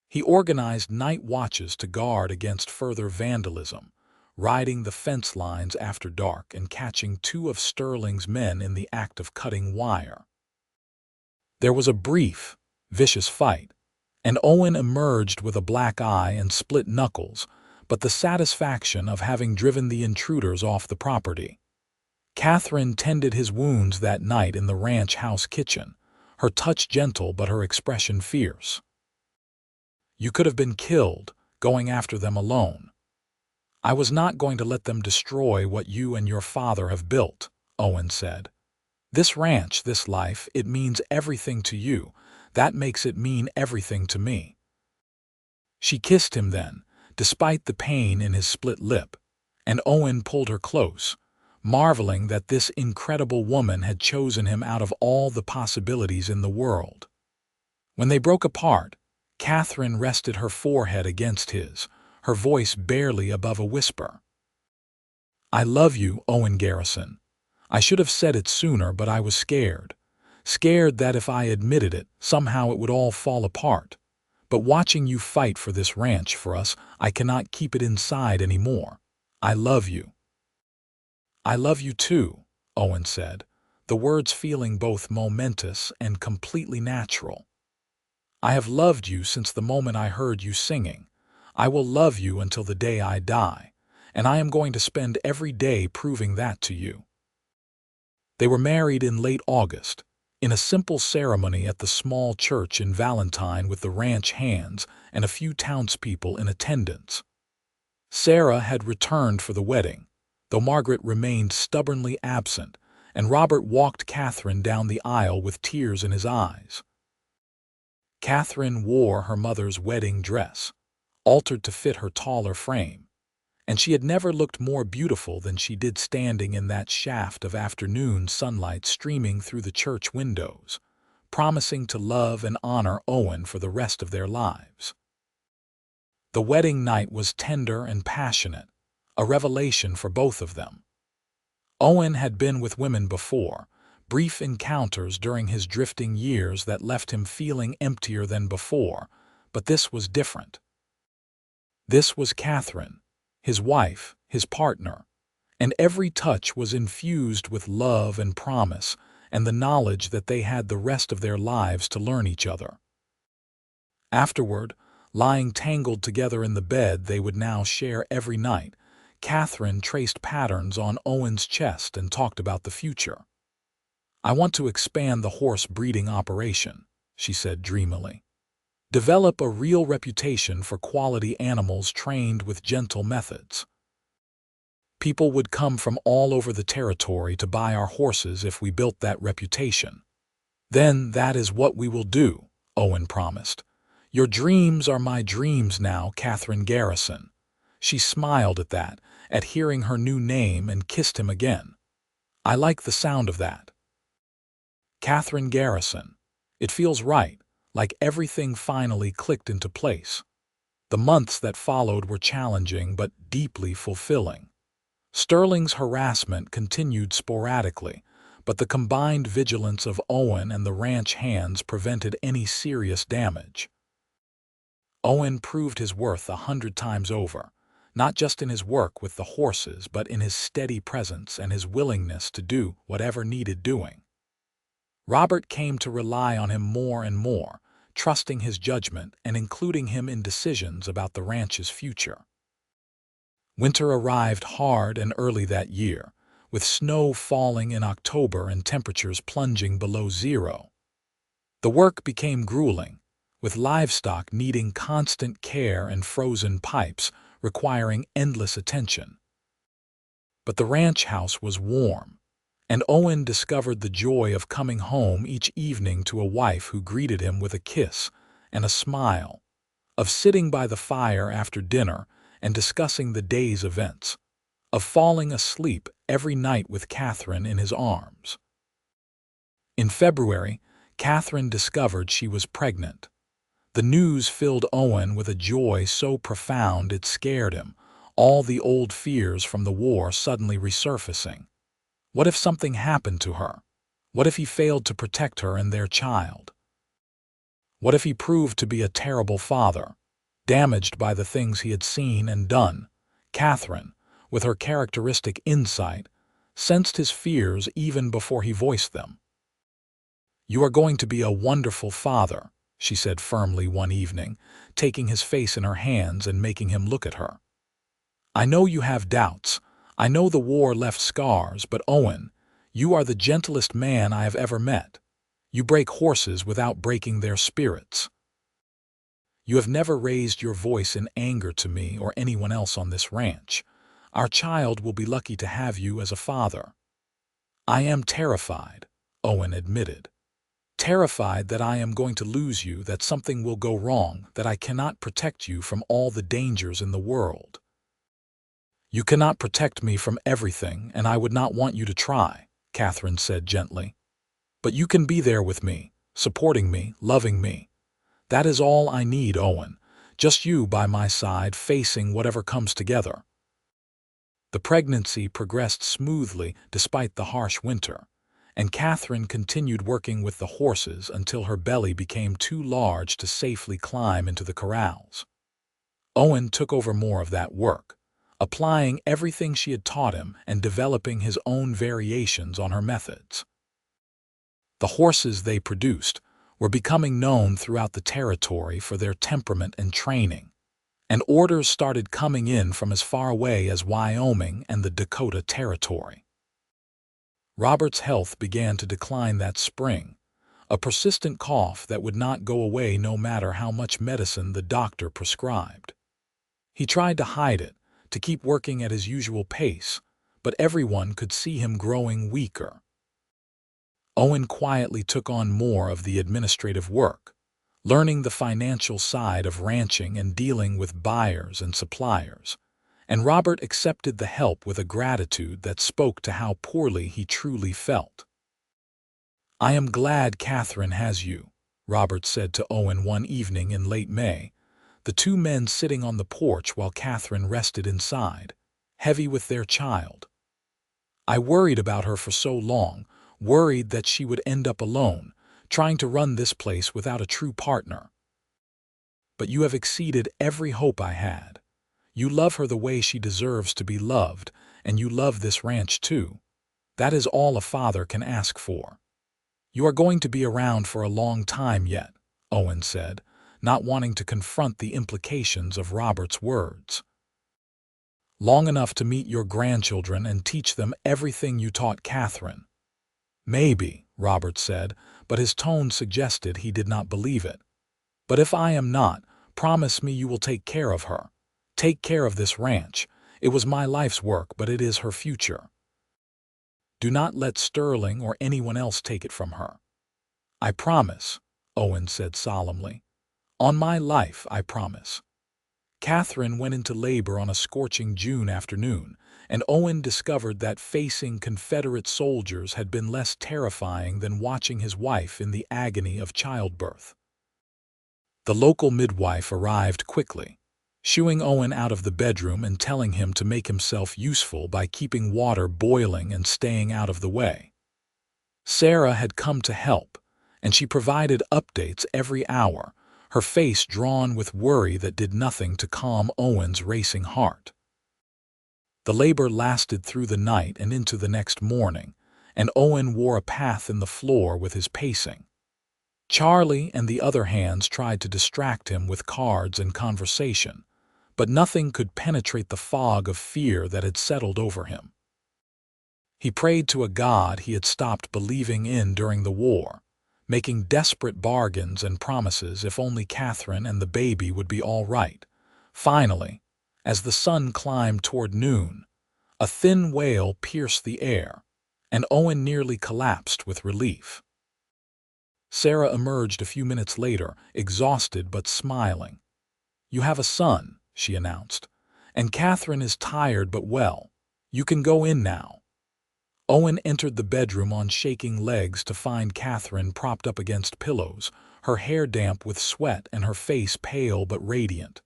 He organized night watches to guard against further vandalism, riding the fence lines after dark and catching 2 of Sterling's men in the act of cutting wire. There was a brief, vicious fight, and Owen emerged with a black eye and split knuckles, but the satisfaction of having driven the intruders off the property. Katherine tended his wounds that night in the ranch house kitchen, her touch gentle but her expression fierce. You could have been killed, going after them alone. I was not going to let them destroy what you and your father have built, Owen said. This ranch, this life, it means everything to you. That makes it mean everything to me. She kissed him then, despite the pain in his split lip, and Owen pulled her close, marveling that this incredible woman had chosen him out of all the possibilities in the world. When they broke apart, Katherine rested her forehead against his, her voice barely above a whisper. I love you, Owen Garrison. I should have said it sooner, but I was scared. Scared that if I admitted it, somehow it would all fall apart. But watching you fight for this ranch for us, I cannot keep it inside anymore. I love you." "I love you too," Owen said, the words feeling both momentous and completely natural. "I have loved you since the moment I heard you singing. I will love you until the day I die, and I am going to spend every day proving that to you." They were married in late August, in a simple ceremony at the small church in Valentine with the ranch hands and a few townspeople in attendance. Sarah had returned for the wedding, though Margaret remained stubbornly absent, and Robert walked Katherine down the aisle with tears in his eyes. Katherine wore her mother's wedding dress, altered to fit her taller frame, and she had never looked more beautiful than she did standing in that shaft of afternoon sunlight streaming through the church windows, promising to love and honor Owen for the rest of their lives. The wedding night was tender and passionate, a revelation for both of them. Owen had been with women before, brief encounters during his drifting years that left him feeling emptier than before, but this was different. This was Katherine, his wife, his partner, and every touch was infused with love and promise and the knowledge that they had the rest of their lives to learn each other. Afterward, lying tangled together in the bed they would now share every night, Katherine traced patterns on Owen's chest and talked about the future. "I want to expand the horse breeding operation," she said dreamily. "Develop a real reputation for quality animals trained with gentle methods. People would come from all over the territory to buy our horses if we built that reputation." "Then that is what we will do," Owen promised. "Your dreams are my dreams now, Katherine Garrison." She smiled at that, at hearing her new name, and kissed him again. "I like the sound of that. Katherine Garrison. It feels right, like everything finally clicked into place." The months that followed were challenging but deeply fulfilling. Sterling's harassment continued sporadically, but the combined vigilance of Owen and the ranch hands prevented any serious damage. Owen proved his worth 100 times over, not just in his work with the horses but in his steady presence and his willingness to do whatever needed doing. Robert came to rely on him more and more, trusting his judgment and including him in decisions about the ranch's future. Winter arrived hard and early that year, with snow falling in October and temperatures plunging below zero. The work became grueling, with livestock needing constant care and frozen pipes requiring endless attention. But the ranch house was warm, and Owen discovered the joy of coming home each evening to a wife who greeted him with a kiss and a smile, of sitting by the fire after dinner and discussing the day's events, of falling asleep every night with Katherine in his arms. In February, Katherine discovered she was pregnant. The news filled Owen with a joy so profound it scared him, all the old fears from the war suddenly resurfacing. What if something happened to her? What if he failed to protect her and their child? What if he proved to be a terrible father, damaged by the things he had seen and done? Katherine, with her characteristic insight, sensed his fears even before he voiced them. "You are going to be a wonderful father," she said firmly one evening, taking his face in her hands and making him look at her. "I know you have doubts. I know the war left scars, but Owen, you are the gentlest man I have ever met. You break horses without breaking their spirits. You have never raised your voice in anger to me or anyone else on this ranch. Our child will be lucky to have you as a father." "I am terrified," Owen admitted. "Terrified that I am going to lose you, that something will go wrong, that I cannot protect you from all the dangers in the world." "You cannot protect me from everything, and I would not want you to try," Katherine said gently. "But you can be there with me, supporting me, loving me. That is all I need, Owen. Just you by my side, facing whatever comes together." The pregnancy progressed smoothly despite the harsh winter, and Katherine continued working with the horses until her belly became too large to safely climb into the corrals. Owen took over more of that work, applying everything she had taught him and developing his own variations on her methods. The horses they produced were becoming known throughout the territory for their temperament and training, and orders started coming in from as far away as Wyoming and the Dakota Territory. Robert's health began to decline that spring, a persistent cough that would not go away no matter how much medicine the doctor prescribed. He tried to hide it, to keep working at his usual pace, but everyone could see him growing weaker. Owen quietly took on more of the administrative work, learning the financial side of ranching and dealing with buyers and suppliers, and Robert accepted the help with a gratitude that spoke to how poorly he truly felt. "I am glad Katherine has you," Robert said to Owen one evening in late May, the two men sitting on the porch while Katherine rested inside, heavy with their child. "I worried about her for so long, worried that she would end up alone, trying to run this place without a true partner. But you have exceeded every hope I had. You love her the way she deserves to be loved, and you love this ranch too. That is all a father can ask for." "You are going to be around for a long time yet," Owen said, not wanting to confront the implications of Robert's words. "Long enough to meet your grandchildren and teach them everything you taught Katherine." "Maybe," Robert said, but his tone suggested he did not believe it. "But if I am not, promise me you will take care of her. Take care of this ranch. It was my life's work, but it is her future. Do not let Sterling or anyone else take it from her." "I promise," Owen said solemnly. "On my life, I promise." Katherine went into labor on a scorching June afternoon, and Owen discovered that facing Confederate soldiers had been less terrifying than watching his wife in the agony of childbirth. The local midwife arrived quickly, shooing Owen out of the bedroom and telling him to make himself useful by keeping water boiling and staying out of the way. Sarah had come to help, and she provided updates every hour, her face drawn with worry that did nothing to calm Owen's racing heart. The labor lasted through the night and into the next morning, and Owen wore a path in the floor with his pacing. Charlie and the other hands tried to distract him with cards and conversation, but nothing could penetrate the fog of fear that had settled over him. He prayed to a God he had stopped believing in during the war, making desperate bargains and promises if only Katherine and the baby would be all right. Finally, as the sun climbed toward noon, a thin wail pierced the air, and Owen nearly collapsed with relief. Sarah emerged a few minutes later, exhausted but smiling. "You have a son," she announced, "and Katherine is tired but well. You can go in now." Owen entered the bedroom on shaking legs to find Katherine propped up against pillows, her hair damp with sweat and her face pale but radiant.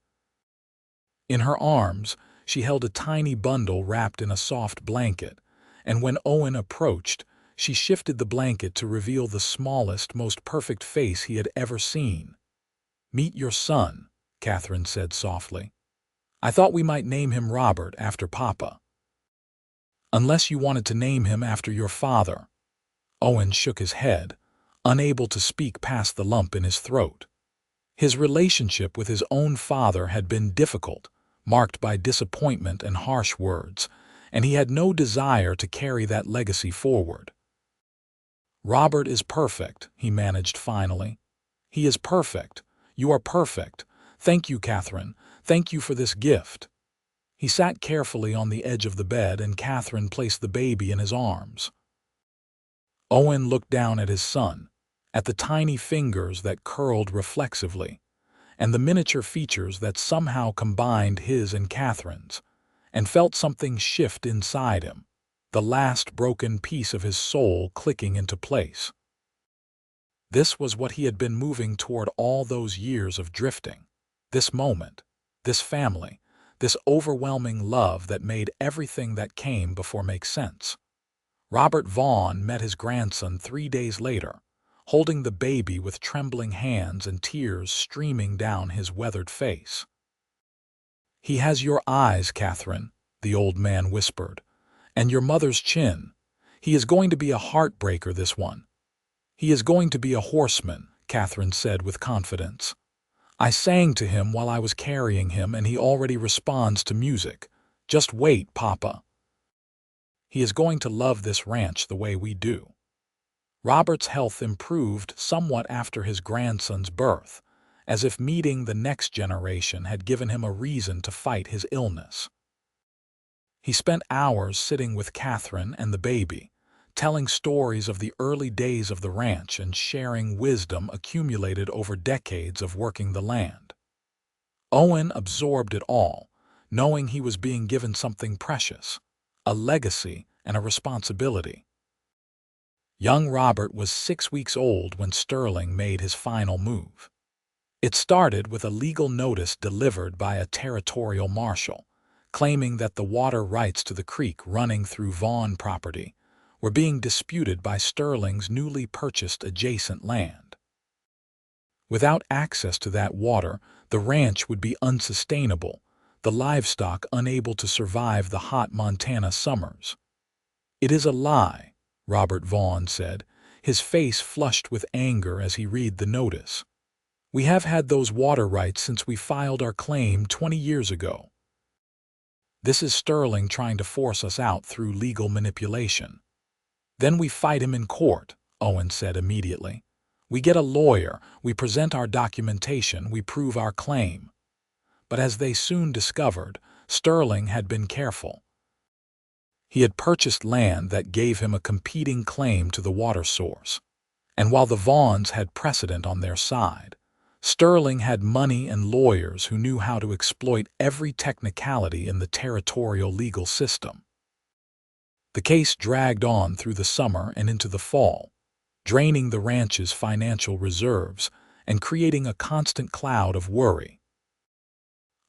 In her arms, she held a tiny bundle wrapped in a soft blanket, and when Owen approached, she shifted the blanket to reveal the smallest, most perfect face he had ever seen. "Meet your son," Katherine said softly. "I thought we might name him Robert after Papa." "Unless you wanted to name him after your father." Owen shook his head, unable to speak past the lump in his throat. His relationship with his own father had been difficult, marked by disappointment and harsh words, and he had no desire to carry that legacy forward. "Robert is perfect," he managed finally. "He is perfect. You are perfect. Thank you, Katherine. Thank you for this gift." He sat carefully on the edge of the bed, and Katherine placed the baby in his arms. Owen looked down at his son, at the tiny fingers that curled reflexively, and the miniature features that somehow combined his and Katherine's, and felt something shift inside him, the last broken piece of his soul clicking into place. This was what he had been moving toward all those years of drifting. This moment, this family, this overwhelming love that made everything that came before make sense. Robert Vaughn met his grandson 3 days later, holding the baby with trembling hands and tears streaming down his weathered face. "He has your eyes, Katherine," the old man whispered, "and your mother's chin. He is going to be a heartbreaker, this one." "He is going to be a horseman," Katherine said with confidence. "I sang to him while I was carrying him, and he already responds to music. Just wait, Papa. He is going to love this ranch the way we do." Robert's health improved somewhat after his grandson's birth, as if meeting the next generation had given him a reason to fight his illness. He spent hours sitting with Katherine and the baby, telling stories of the early days of the ranch and sharing wisdom accumulated over decades of working the land. Owen absorbed it all, knowing he was being given something precious, a legacy and a responsibility. Young Robert was 6 weeks old when Sterling made his final move. It started with a legal notice delivered by a territorial marshal, claiming that the water rights to the creek running through Vaughn property were being disputed by Sterling's newly purchased adjacent land. Without access to that water, the ranch would be unsustainable, the livestock unable to survive the hot Montana summers. "It is a lie," Robert Vaughn said, his face flushed with anger as he read the notice. "We have had those water rights since we filed our claim 20 years ago. This is Sterling trying to force us out through legal manipulation." "Then we fight him in court," Owen said immediately. "We get a lawyer, we present our documentation, we prove our claim." But as they soon discovered, Sterling had been careful. He had purchased land that gave him a competing claim to the water source. And while the Vaughns had precedent on their side, Sterling had money and lawyers who knew how to exploit every technicality in the territorial legal system. The case dragged on through the summer and into the fall, draining the ranch's financial reserves and creating a constant cloud of worry.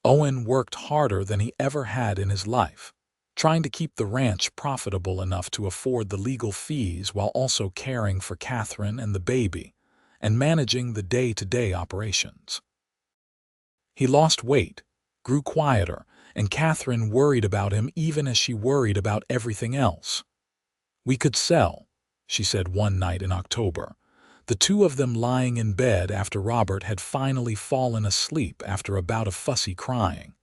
Owen worked harder than he ever had in his life, trying to keep the ranch profitable enough to afford the legal fees while also caring for Katherine and the baby and managing the day-to-day operations. He lost weight, grew quieter, and Katherine worried about him even as she worried about everything else. "We could sell," she said one night in October, the two of them lying in bed after Robert had finally fallen asleep after a bout of fussy crying.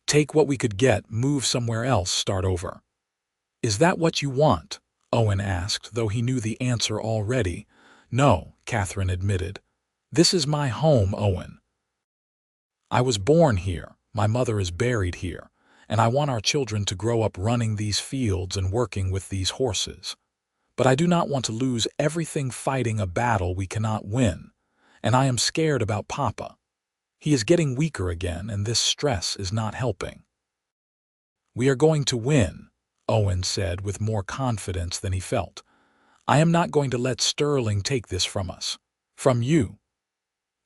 "Take what we could get, move somewhere else, start over." "Is that what you want?" Owen asked, though he knew the answer already. "No," Katherine admitted. "This is my home, Owen. I was born here, my mother is buried here, and I want our children to grow up running these fields and working with these horses. But I do not want to lose everything fighting a battle we cannot win, and I am scared about Papa. He is getting weaker again, and this stress is not helping." "We are going to win," Owen said with more confidence than he felt. "I am not going to let Sterling take this from us. From you."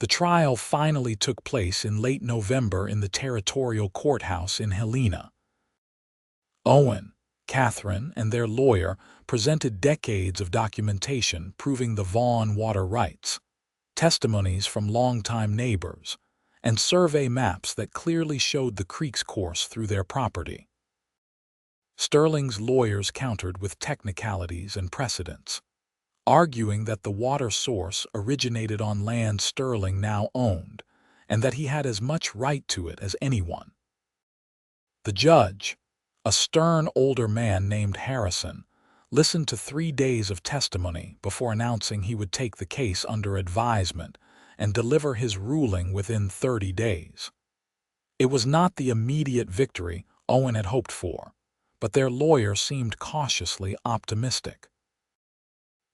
The trial finally took place in late November in the territorial courthouse in Helena. Owen, Katherine, and their lawyer presented decades of documentation proving the Vaughn water rights, testimonies from longtime neighbors, and survey maps that clearly showed the creek's course through their property. Sterling's lawyers countered with technicalities and precedents, arguing that the water source originated on land Sterling now owned, and that he had as much right to it as anyone. The judge, a stern older man named Harrison, listened to 3 days of testimony before announcing he would take the case under advisement and deliver his ruling within 30 days. It was not the immediate victory Owen had hoped for, but their lawyer seemed cautiously optimistic.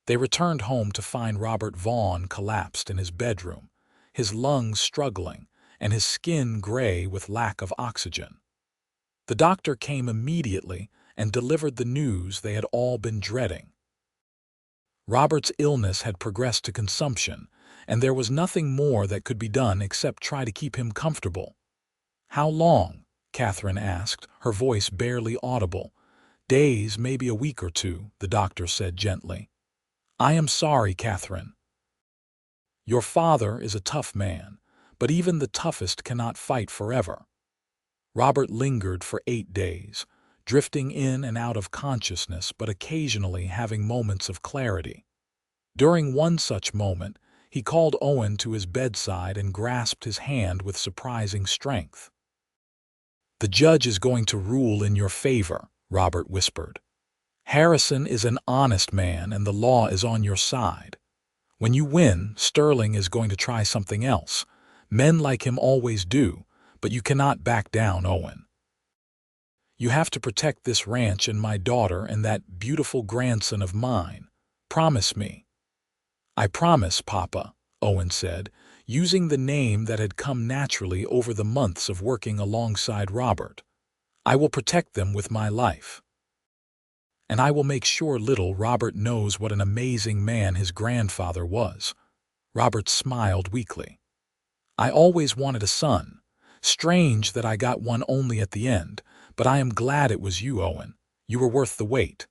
They returned home to find Robert Vaughn collapsed in his bedroom, his lungs struggling, and his skin gray with lack of oxygen. The doctor came immediately and delivered the news they had all been dreading. Robert's illness had progressed to consumption, and there was nothing more that could be done except try to keep him comfortable. "How long?" Katherine asked, her voice barely audible. "Days, maybe a week or two," the doctor said gently. "I am sorry, Katherine. Your father is a tough man, but even the toughest cannot fight forever." Robert lingered for 8 days, drifting in and out of consciousness but occasionally having moments of clarity. During one such moment, he called Owen to his bedside and grasped his hand with surprising strength. "The judge is going to rule in your favor," Robert whispered. "Harrison is an honest man and the law is on your side. When you win, Sterling is going to try something else. Men like him always do, but you cannot back down, Owen. You have to protect this ranch and my daughter and that beautiful grandson of mine. Promise me." "I promise, Papa," Owen said, using the name that had come naturally over the months of working alongside Robert. "I will protect them with my life. And I will make sure little Robert knows what an amazing man his grandfather was." Robert smiled weakly. "I always wanted a son. Strange that I got one only at the end, but I am glad it was you, Owen. You were worth the wait."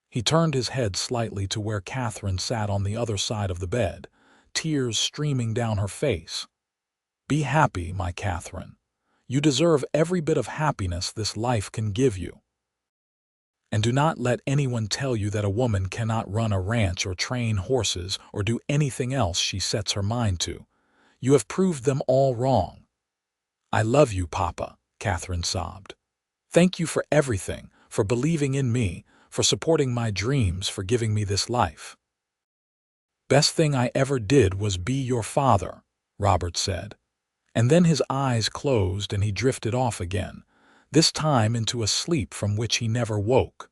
He turned his head slightly to where Katherine sat on the other side of the bed, tears streaming down her face. "Be happy, my Katherine. You deserve every bit of happiness this life can give you. And do not let anyone tell you that a woman cannot run a ranch or train horses or do anything else she sets her mind to. You have proved them all wrong." "I love you, Papa," Katherine sobbed. "Thank you for everything, for believing in me, for supporting my dreams, for giving me this life." "Best thing I ever did was be your father," Robert said. And then his eyes closed and he drifted off again, this time into a sleep from which he never woke.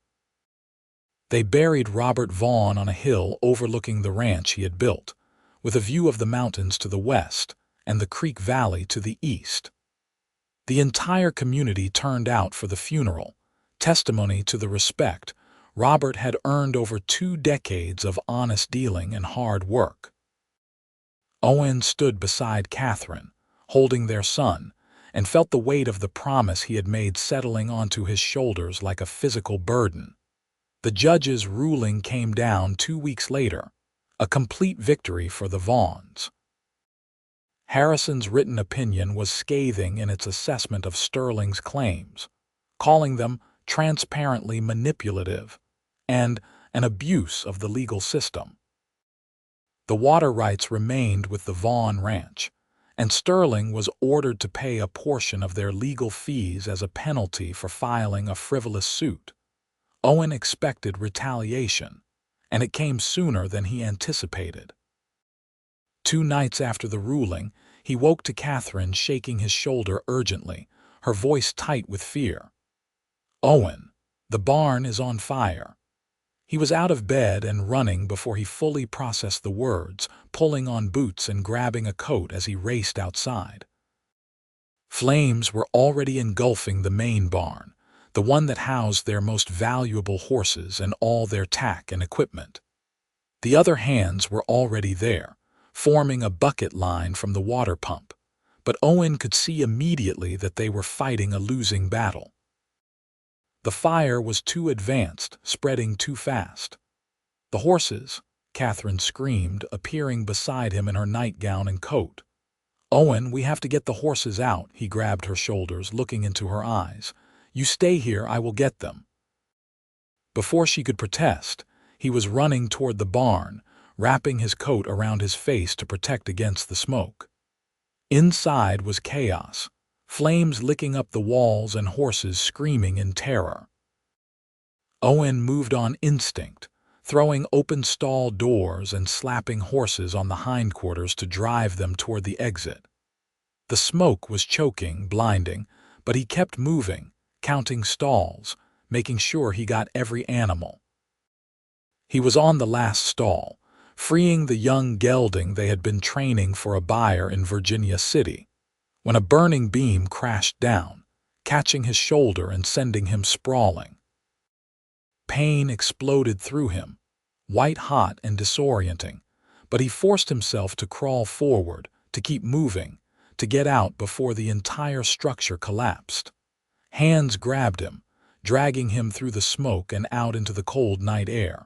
They buried Robert Vaughn on a hill overlooking the ranch he had built, with a view of the mountains to the west and the creek valley to the east. The entire community turned out for the funeral, testimony to the respect Robert had earned over 2 decades of honest dealing and hard work. Owen stood beside Katherine, holding their son, and felt the weight of the promise he had made settling onto his shoulders like a physical burden. The judge's ruling came down 2 weeks later, a complete victory for the Vaughns. Harrison's written opinion was scathing in its assessment of Sterling's claims, calling them transparently manipulative and an abuse of the legal system. The water rights remained with the Vaughn Ranch, and Sterling was ordered to pay a portion of their legal fees as a penalty for filing a frivolous suit. Owen expected retaliation, and it came sooner than he anticipated. 2 nights after the ruling, he woke to Katherine shaking his shoulder urgently, her voice tight with fear. "Owen, the barn is on fire." He was out of bed and running before he fully processed the words, pulling on boots and grabbing a coat as he raced outside. Flames were already engulfing the main barn, the one that housed their most valuable horses and all their tack and equipment. The other hands were already there, forming a bucket line from the water pump, but Owen could see immediately that they were fighting a losing battle. The fire was too advanced, spreading too fast. "The horses!" Katherine screamed, appearing beside him in her nightgown and coat. "Owen, we have to get the horses out," he grabbed her shoulders, looking into her eyes. "You stay here, I will get them." Before she could protest, he was running toward the barn, wrapping his coat around his face to protect against the smoke. Inside was chaos, flames licking up the walls and horses screaming in terror. Owen moved on instinct, throwing open stall doors and slapping horses on the hindquarters to drive them toward the exit. The smoke was choking, blinding, but he kept moving, counting stalls, making sure he got every animal. He was on the last stall, freeing the young gelding they had been training for a buyer in Virginia City, when a burning beam crashed down, catching his shoulder and sending him sprawling. Pain exploded through him, white-hot and disorienting, but he forced himself to crawl forward, to keep moving, to get out before the entire structure collapsed. Hands grabbed him, dragging him through the smoke and out into the cold night air.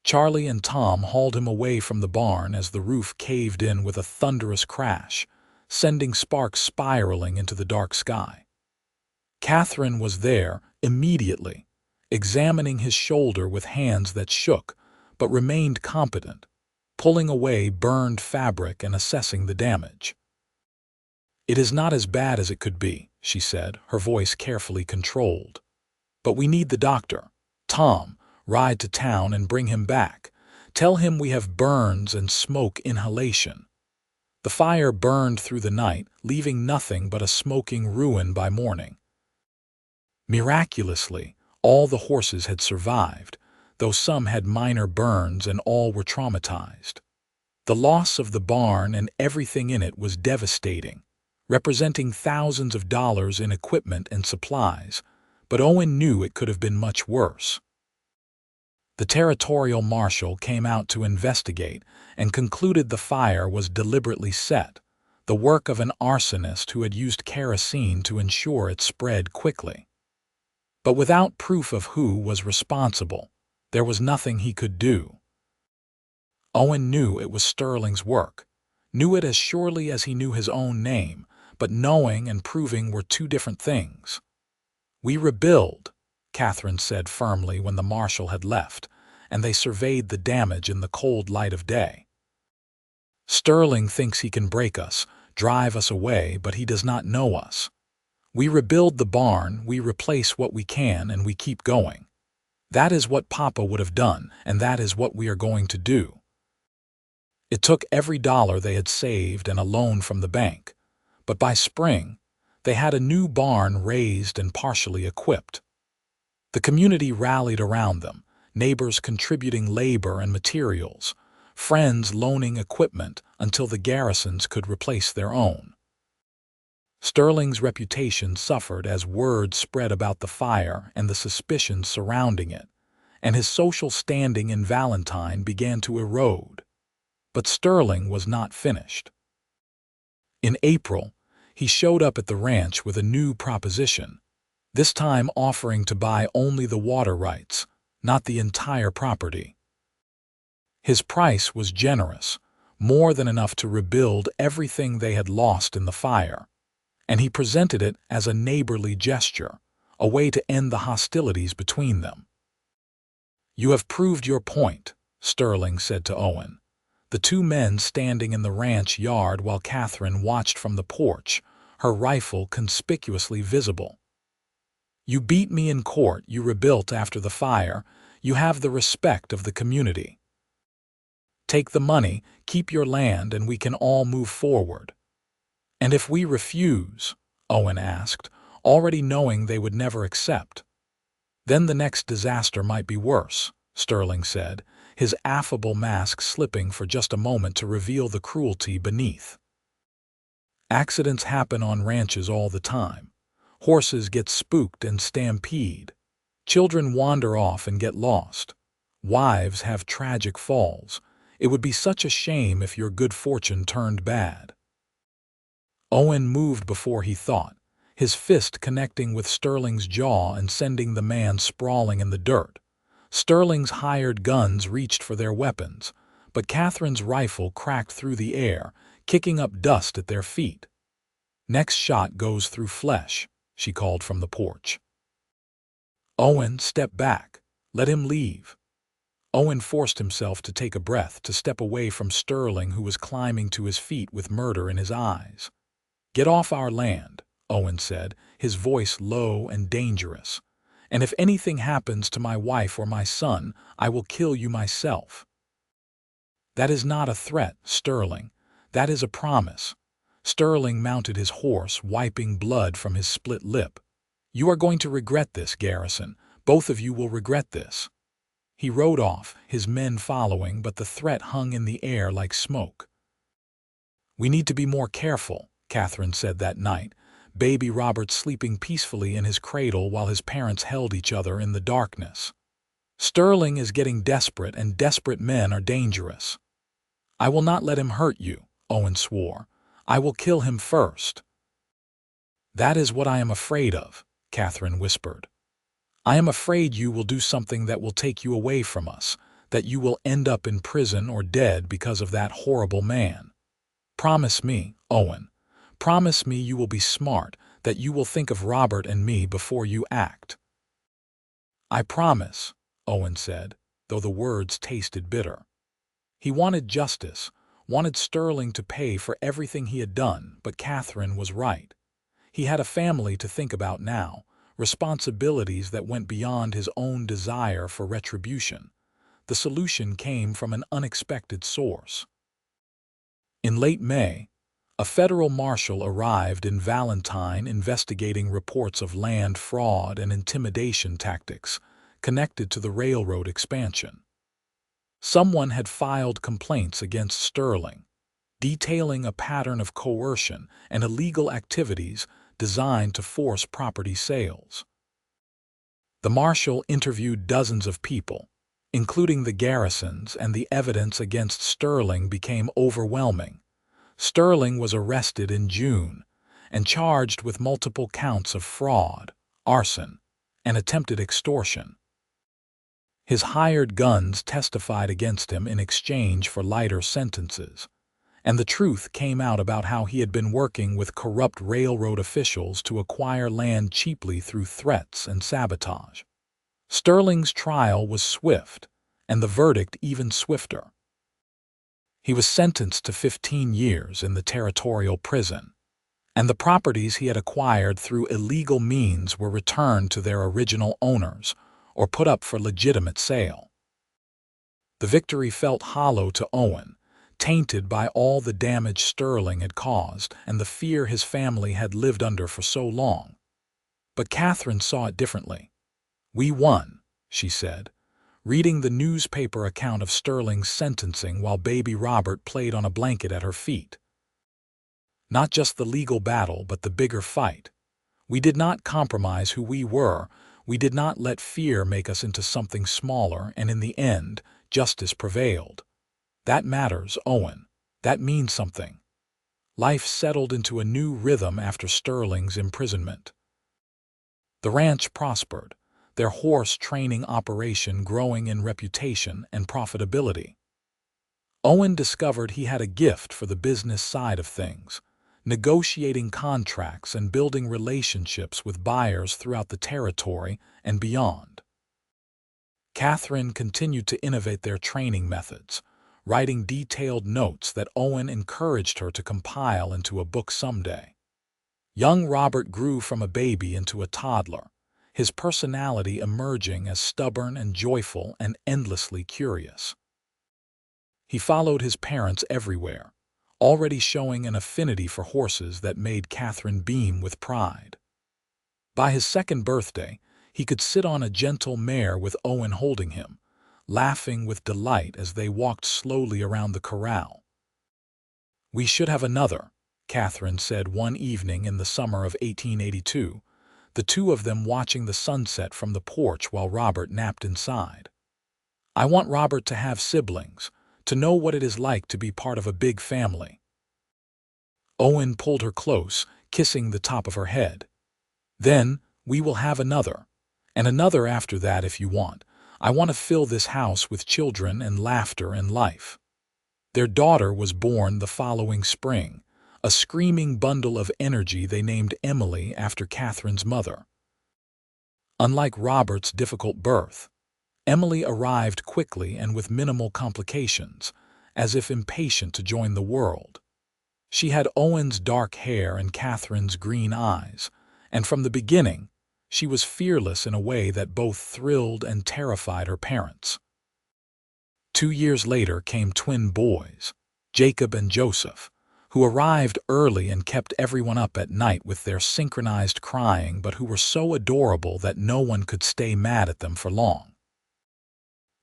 Charlie and Tom hauled him away from the barn as the roof caved in with a thunderous crash, sending sparks spiraling into the dark sky. Katherine was there immediately, examining his shoulder with hands that shook but remained competent, pulling away burned fabric and assessing the damage. "It is not as bad as it could be," she said, her voice carefully controlled. "But we need the doctor. Tom, ride to town and bring him back. Tell him we have burns and smoke inhalation." The fire burned through the night, leaving nothing but a smoking ruin by morning. Miraculously, all the horses had survived, though some had minor burns and all were traumatized. The loss of the barn and everything in it was devastating, representing thousands of dollars in equipment and supplies, but Owen knew it could have been much worse. The territorial marshal came out to investigate and concluded the fire was deliberately set, the work of an arsonist who had used kerosene to ensure it spread quickly. But without proof of who was responsible, there was nothing he could do. Owen knew it was Sterling's work, knew it as surely as he knew his own name, but knowing and proving were two different things. "We rebuild," Katherine said firmly when the marshal had left, and they surveyed the damage in the cold light of day. "Sterling thinks he can break us, drive us away, but he does not know us. We rebuild the barn, we replace what we can, and we keep going. That is what Papa would have done, and that is what we are going to do." It took every dollar they had saved and a loan from the bank, but by spring, they had a new barn raised and partially equipped. The community rallied around them, neighbors contributing labor and materials, friends loaning equipment until the Garrisons could replace their own. Sterling's reputation suffered as word spread about the fire and the suspicions surrounding it, and his social standing in Valentine began to erode. But Sterling was not finished. In April, he showed up at the ranch with a new proposition, this time offering to buy only the water rights, not the entire property. His price was generous, more than enough to rebuild everything they had lost in the fire, and he presented it as a neighborly gesture, a way to end the hostilities between them. "You have proved your point," Sterling said to Owen, the two men standing in the ranch yard while Katherine watched from the porch, her rifle conspicuously visible. "You beat me in court, you rebuilt after the fire, you have the respect of the community. Take the money, keep your land, and we can all move forward." "And if we refuse?" Owen asked, already knowing they would never accept. "Then the next disaster might be worse," Sterling said, his affable mask slipping for just a moment to reveal the cruelty beneath. "Accidents happen on ranches all the time. Horses get spooked and stampede. Children wander off and get lost. Wives have tragic falls. It would be such a shame if your good fortune turned bad." Owen moved before he thought, his fist connecting with Sterling's jaw and sending the man sprawling in the dirt. Sterling's hired guns reached for their weapons, but Katherine's rifle cracked through the air, kicking up dust at their feet. "Next shot goes through flesh," she called from the porch. "Owen, step back. Let him leave." Owen forced himself to take a breath, to step away from Sterling, who was climbing to his feet with murder in his eyes. "Get off our land," Owen said, his voice low and dangerous. "And if anything happens to my wife or my son, I will kill you myself." "That is not a threat, Sterling. That is a promise." Sterling mounted his horse, wiping blood from his split lip. "You are going to regret this, Garrison. Both of you will regret this." He rode off, his men following, but the threat hung in the air like smoke. "We need to be more careful," Katherine said that night, baby Robert sleeping peacefully in his cradle while his parents held each other in the darkness. "Sterling is getting desperate, and desperate men are dangerous." "I will not let him hurt you," Owen swore. I will kill him first." "That is what I am afraid of," Katherine whispered. "I am afraid you will do something that will take you away from us, that you will end up in prison or dead because of that horrible man. Promise me, Owen. Promise me you will be smart, that you will think of Robert and me before you act." "I promise," Owen said, though the words tasted bitter. He wanted justice, wanted Sterling to pay for everything he had done, but Katherine was right. He had a family to think about now, responsibilities that went beyond his own desire for retribution. The solution came from an unexpected source. In late May, a federal marshal arrived in Valentine investigating reports of land fraud and intimidation tactics connected to the railroad expansion. Someone had filed complaints against Sterling, detailing a pattern of coercion and illegal activities designed to force property sales. The marshal interviewed dozens of people, including the Garrisons, and the evidence against Sterling became overwhelming. Sterling was arrested in June and charged with multiple counts of fraud, arson, and attempted extortion. His hired guns testified against him in exchange for lighter sentences, and the truth came out about how he had been working with corrupt railroad officials to acquire land cheaply through threats and sabotage. Sterling's trial was swift, and the verdict even swifter. He was sentenced to 15 years in the territorial prison, and the properties he had acquired through illegal means were returned to their original owners or put up for legitimate sale. The victory felt hollow to Owen, tainted by all the damage Sterling had caused and the fear his family had lived under for so long. But Katherine saw it differently. "We won," she said, reading the newspaper account of Sterling's sentencing while baby Robert played on a blanket at her feet. "Not just the legal battle, but the bigger fight. We did not compromise who we were. We did not let fear make us into something smaller, and in the end, justice prevailed. That matters, Owen. That means something." Life settled into a new rhythm after Sterling's imprisonment. The ranch prospered, their horse training operation growing in reputation and profitability. Owen discovered he had a gift for the business side of things, negotiating contracts and building relationships with buyers throughout the territory and beyond. Katherine continued to innovate their training methods, writing detailed notes that Owen encouraged her to compile into a book someday. Young Robert grew from a baby into a toddler, his personality emerging as stubborn and joyful and endlessly curious. He followed his parents everywhere, already showing an affinity for horses that made Katherine beam with pride. By his second birthday, he could sit on a gentle mare with Owen holding him, laughing with delight as they walked slowly around the corral. "We should have another," Katherine said one evening in the summer of 1882, the two of them watching the sunset from the porch while Robert napped inside. "I want Robert to have siblings, to know what it is like to be part of a big family." Owen pulled her close, kissing the top of her head. "Then we will have another, and another after that if you want. I want to fill this house with children and laughter and life." Their daughter was born the following spring, a screaming bundle of energy they named Emily after Katherine's mother. Unlike Robert's difficult birth, Emily arrived quickly and with minimal complications, as if impatient to join the world. She had Owen's dark hair and Katherine's green eyes, and from the beginning, she was fearless in a way that both thrilled and terrified her parents. 2 years later came twin boys, Jacob and Joseph, who arrived early and kept everyone up at night with their synchronized crying, but who were so adorable that no one could stay mad at them for long.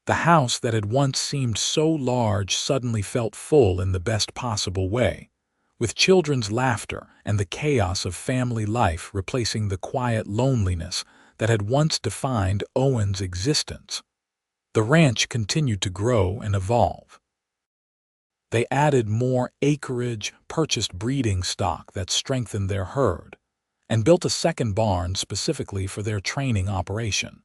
The house that had once seemed so large suddenly felt full in the best possible way, with children's laughter and the chaos of family life replacing the quiet loneliness that had once defined Owen's existence. The ranch continued to grow and evolve. They added more acreage, purchased breeding stock that strengthened their herd, and built a second barn specifically for their training operation.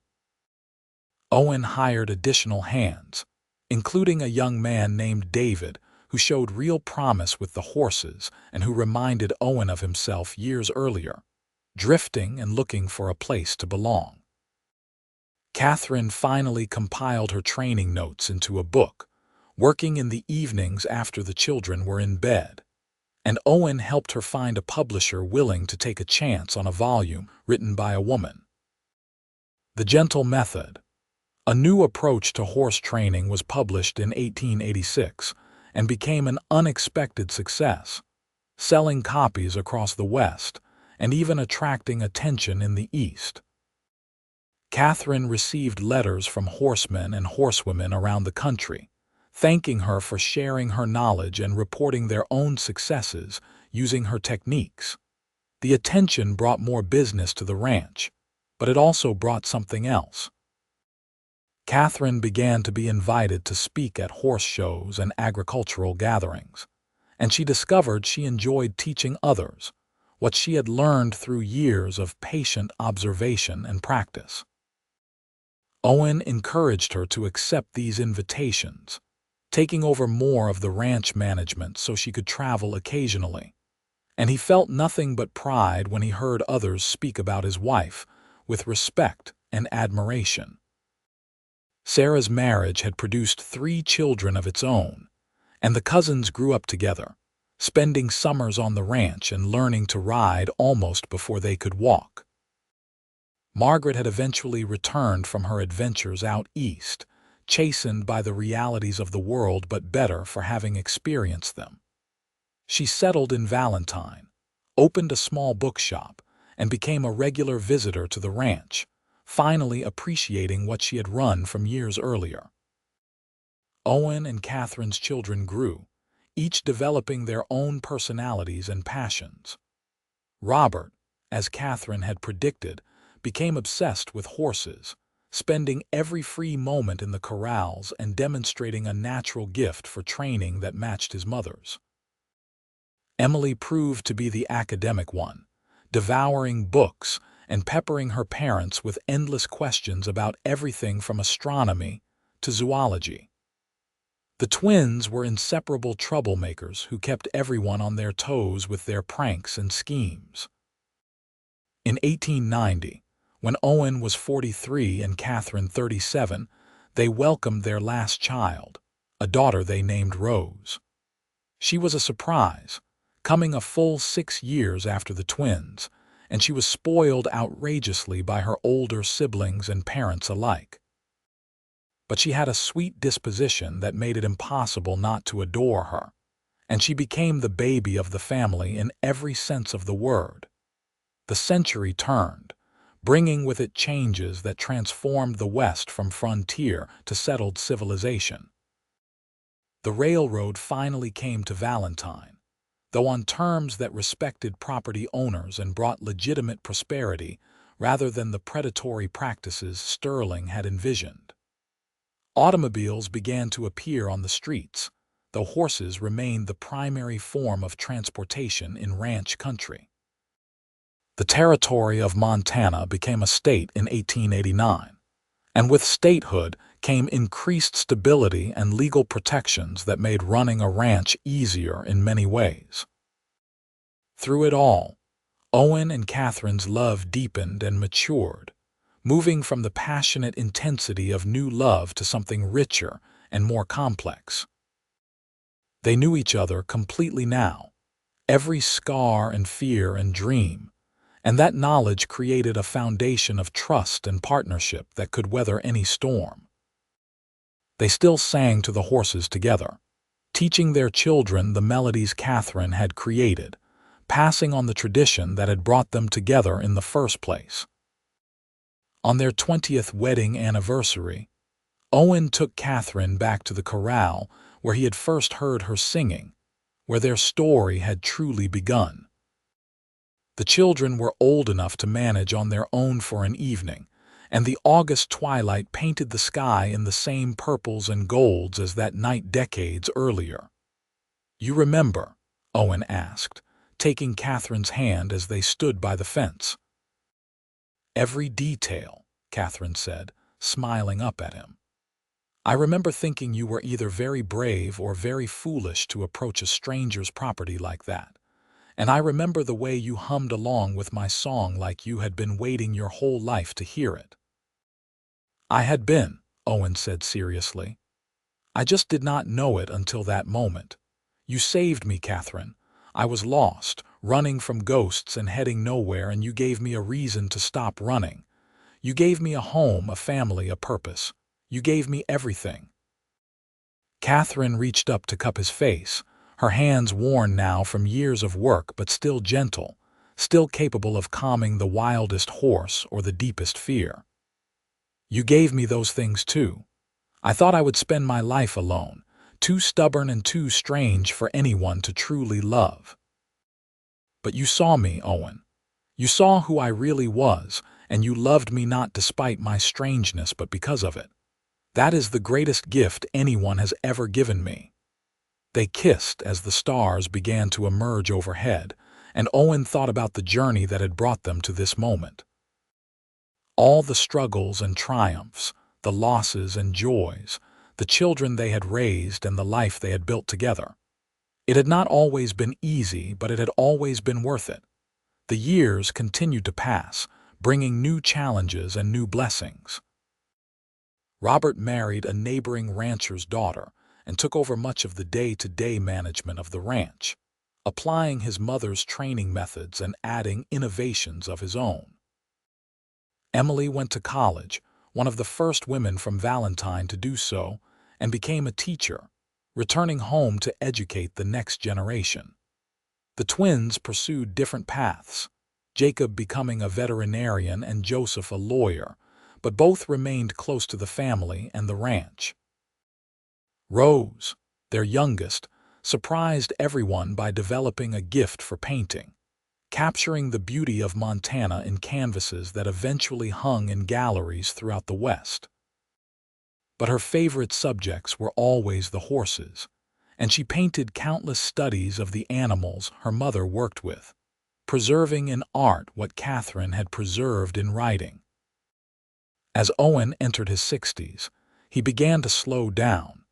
Owen hired additional hands, including a young man named David, who showed real promise with the horses and who reminded Owen of himself years earlier, drifting and looking for a place to belong. Katherine finally compiled her training notes into a book, working in the evenings after the children were in bed, and Owen helped her find a publisher willing to take a chance on a volume written by a woman. The Gentle Method, a new approach to horse training, was published in 1886 and became an unexpected success, selling copies across the West and even attracting attention in the East. Katherine received letters from horsemen and horsewomen around the country, thanking her for sharing her knowledge and reporting their own successes using her techniques. The attention brought more business to the ranch, but it also brought something else. Katherine began to be invited to speak at horse shows and agricultural gatherings, and she discovered she enjoyed teaching others what she had learned through years of patient observation and practice. Owen encouraged her to accept these invitations, taking over more of the ranch management so she could travel occasionally, and he felt nothing but pride when he heard others speak about his wife with respect and admiration. Sarah's marriage had produced 3 children of its own, and the cousins grew up together, spending summers on the ranch and learning to ride almost before they could walk. Margaret had eventually returned from her adventures out east, chastened by the realities of the world but better for having experienced them. She settled in Valentine, opened a small bookshop, and became a regular visitor to the ranch, finally appreciating what she had run from years earlier. Owen and Katherine's children grew, each developing their own personalities and passions. Robert, as Katherine had predicted, became obsessed with horses, spending every free moment in the corrals and demonstrating a natural gift for training that matched his mother's. Emily proved to be the academic one, devouring books and peppering her parents with endless questions about everything from astronomy to zoology. The twins were inseparable troublemakers who kept everyone on their toes with their pranks and schemes. In 1890, when Owen was 43 and Katherine 37, they welcomed their last child, a daughter they named Rose. She was a surprise, coming a full 6 years after the twins, and she was spoiled outrageously by her older siblings and parents alike. But she had a sweet disposition that made it impossible not to adore her, and she became the baby of the family in every sense of the word. The century turned, bringing with it changes that transformed the West from frontier to settled civilization. The railroad finally came to Valentine, though on terms that respected property owners and brought legitimate prosperity rather than the predatory practices Sterling had envisioned. Automobiles began to appear on the streets, though horses remained the primary form of transportation in ranch country. The territory of Montana became a state in 1889, and with statehood came increased stability and legal protections that made running a ranch easier in many ways. Through it all, Owen and Katherine's love deepened and matured, moving from the passionate intensity of new love to something richer and more complex. They knew each other completely now, every scar and fear and dream, and that knowledge created a foundation of trust and partnership that could weather any storm. They still sang to the horses together, teaching their children the melodies Katherine had created, passing on the tradition that had brought them together in the first place. On their 20th wedding anniversary, Owen took Katherine back to the corral where he had first heard her singing, where their story had truly begun. The children were old enough to manage on their own for an evening, and the August twilight painted the sky in the same purples and golds as that night decades earlier. "You remember?" Owen asked, taking Catherine's hand as they stood by the fence. "Every detail," Katherine said, smiling up at him. "I remember thinking you were either very brave or very foolish to approach a stranger's property like that. And I remember the way you hummed along with my song like you had been waiting your whole life to hear it." "I had been," Owen said seriously. "I just did not know it until that moment. You saved me, Katherine. I was lost, running from ghosts and heading nowhere, and you gave me a reason to stop running. You gave me a home, a family, a purpose. You gave me everything." Katherine reached up to cup his face, her hands worn now from years of work but still gentle, still capable of calming the wildest horse or the deepest fear. "You gave me those things too. I thought I would spend my life alone, too stubborn and too strange for anyone to truly love. But you saw me, Owen. You saw who I really was, and you loved me not despite my strangeness but because of it. That is the greatest gift anyone has ever given me." They kissed as the stars began to emerge overhead, and Owen thought about the journey that had brought them to this moment. All the struggles and triumphs, the losses and joys, the children they had raised and the life they had built together. It had not always been easy, but it had always been worth it. The years continued to pass, bringing new challenges and new blessings. Robert married a neighboring rancher's daughter and took over much of the day-to-day management of the ranch, applying his mother's training methods and adding innovations of his own. Emily went to college, one of the first women from Valentine to do so, and became a teacher, returning home to educate the next generation. The twins pursued different paths, Jacob becoming a veterinarian and Joseph a lawyer, but both remained close to the family and the ranch. Rose, their youngest, surprised everyone by developing a gift for painting, capturing the beauty of Montana in canvases that eventually hung in galleries throughout the West. But her favorite subjects were always the horses, and she painted countless studies of the animals her mother worked with, preserving in art what Katherine had preserved in writing. As Owen entered his 60s, he began to slow down,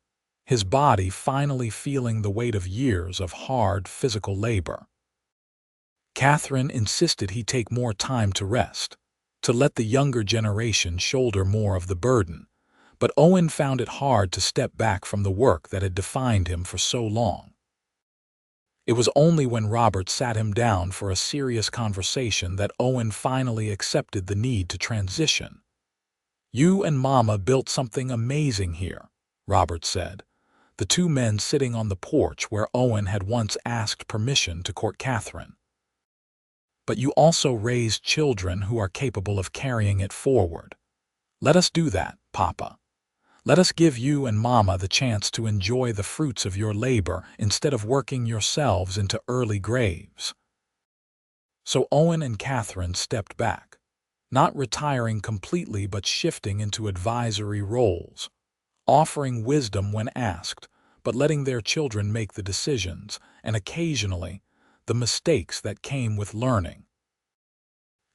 his body finally feeling the weight of years of hard physical labor. Katherine insisted he take more time to rest, to let the younger generation shoulder more of the burden, but Owen found it hard to step back from the work that had defined him for so long. It was only when Robert sat him down for a serious conversation that Owen finally accepted the need to transition. "You and Mama built something amazing here," Robert said, the two men sitting on the porch where Owen had once asked permission to court Katherine. "But you also raised children who are capable of carrying it forward. Let us do that, Papa. Let us give you and Mama the chance to enjoy the fruits of your labor instead of working yourselves into early graves." So Owen and Katherine stepped back, not retiring completely but shifting into advisory roles, offering wisdom when asked, but letting their children make the decisions, and occasionally, the mistakes that came with learning.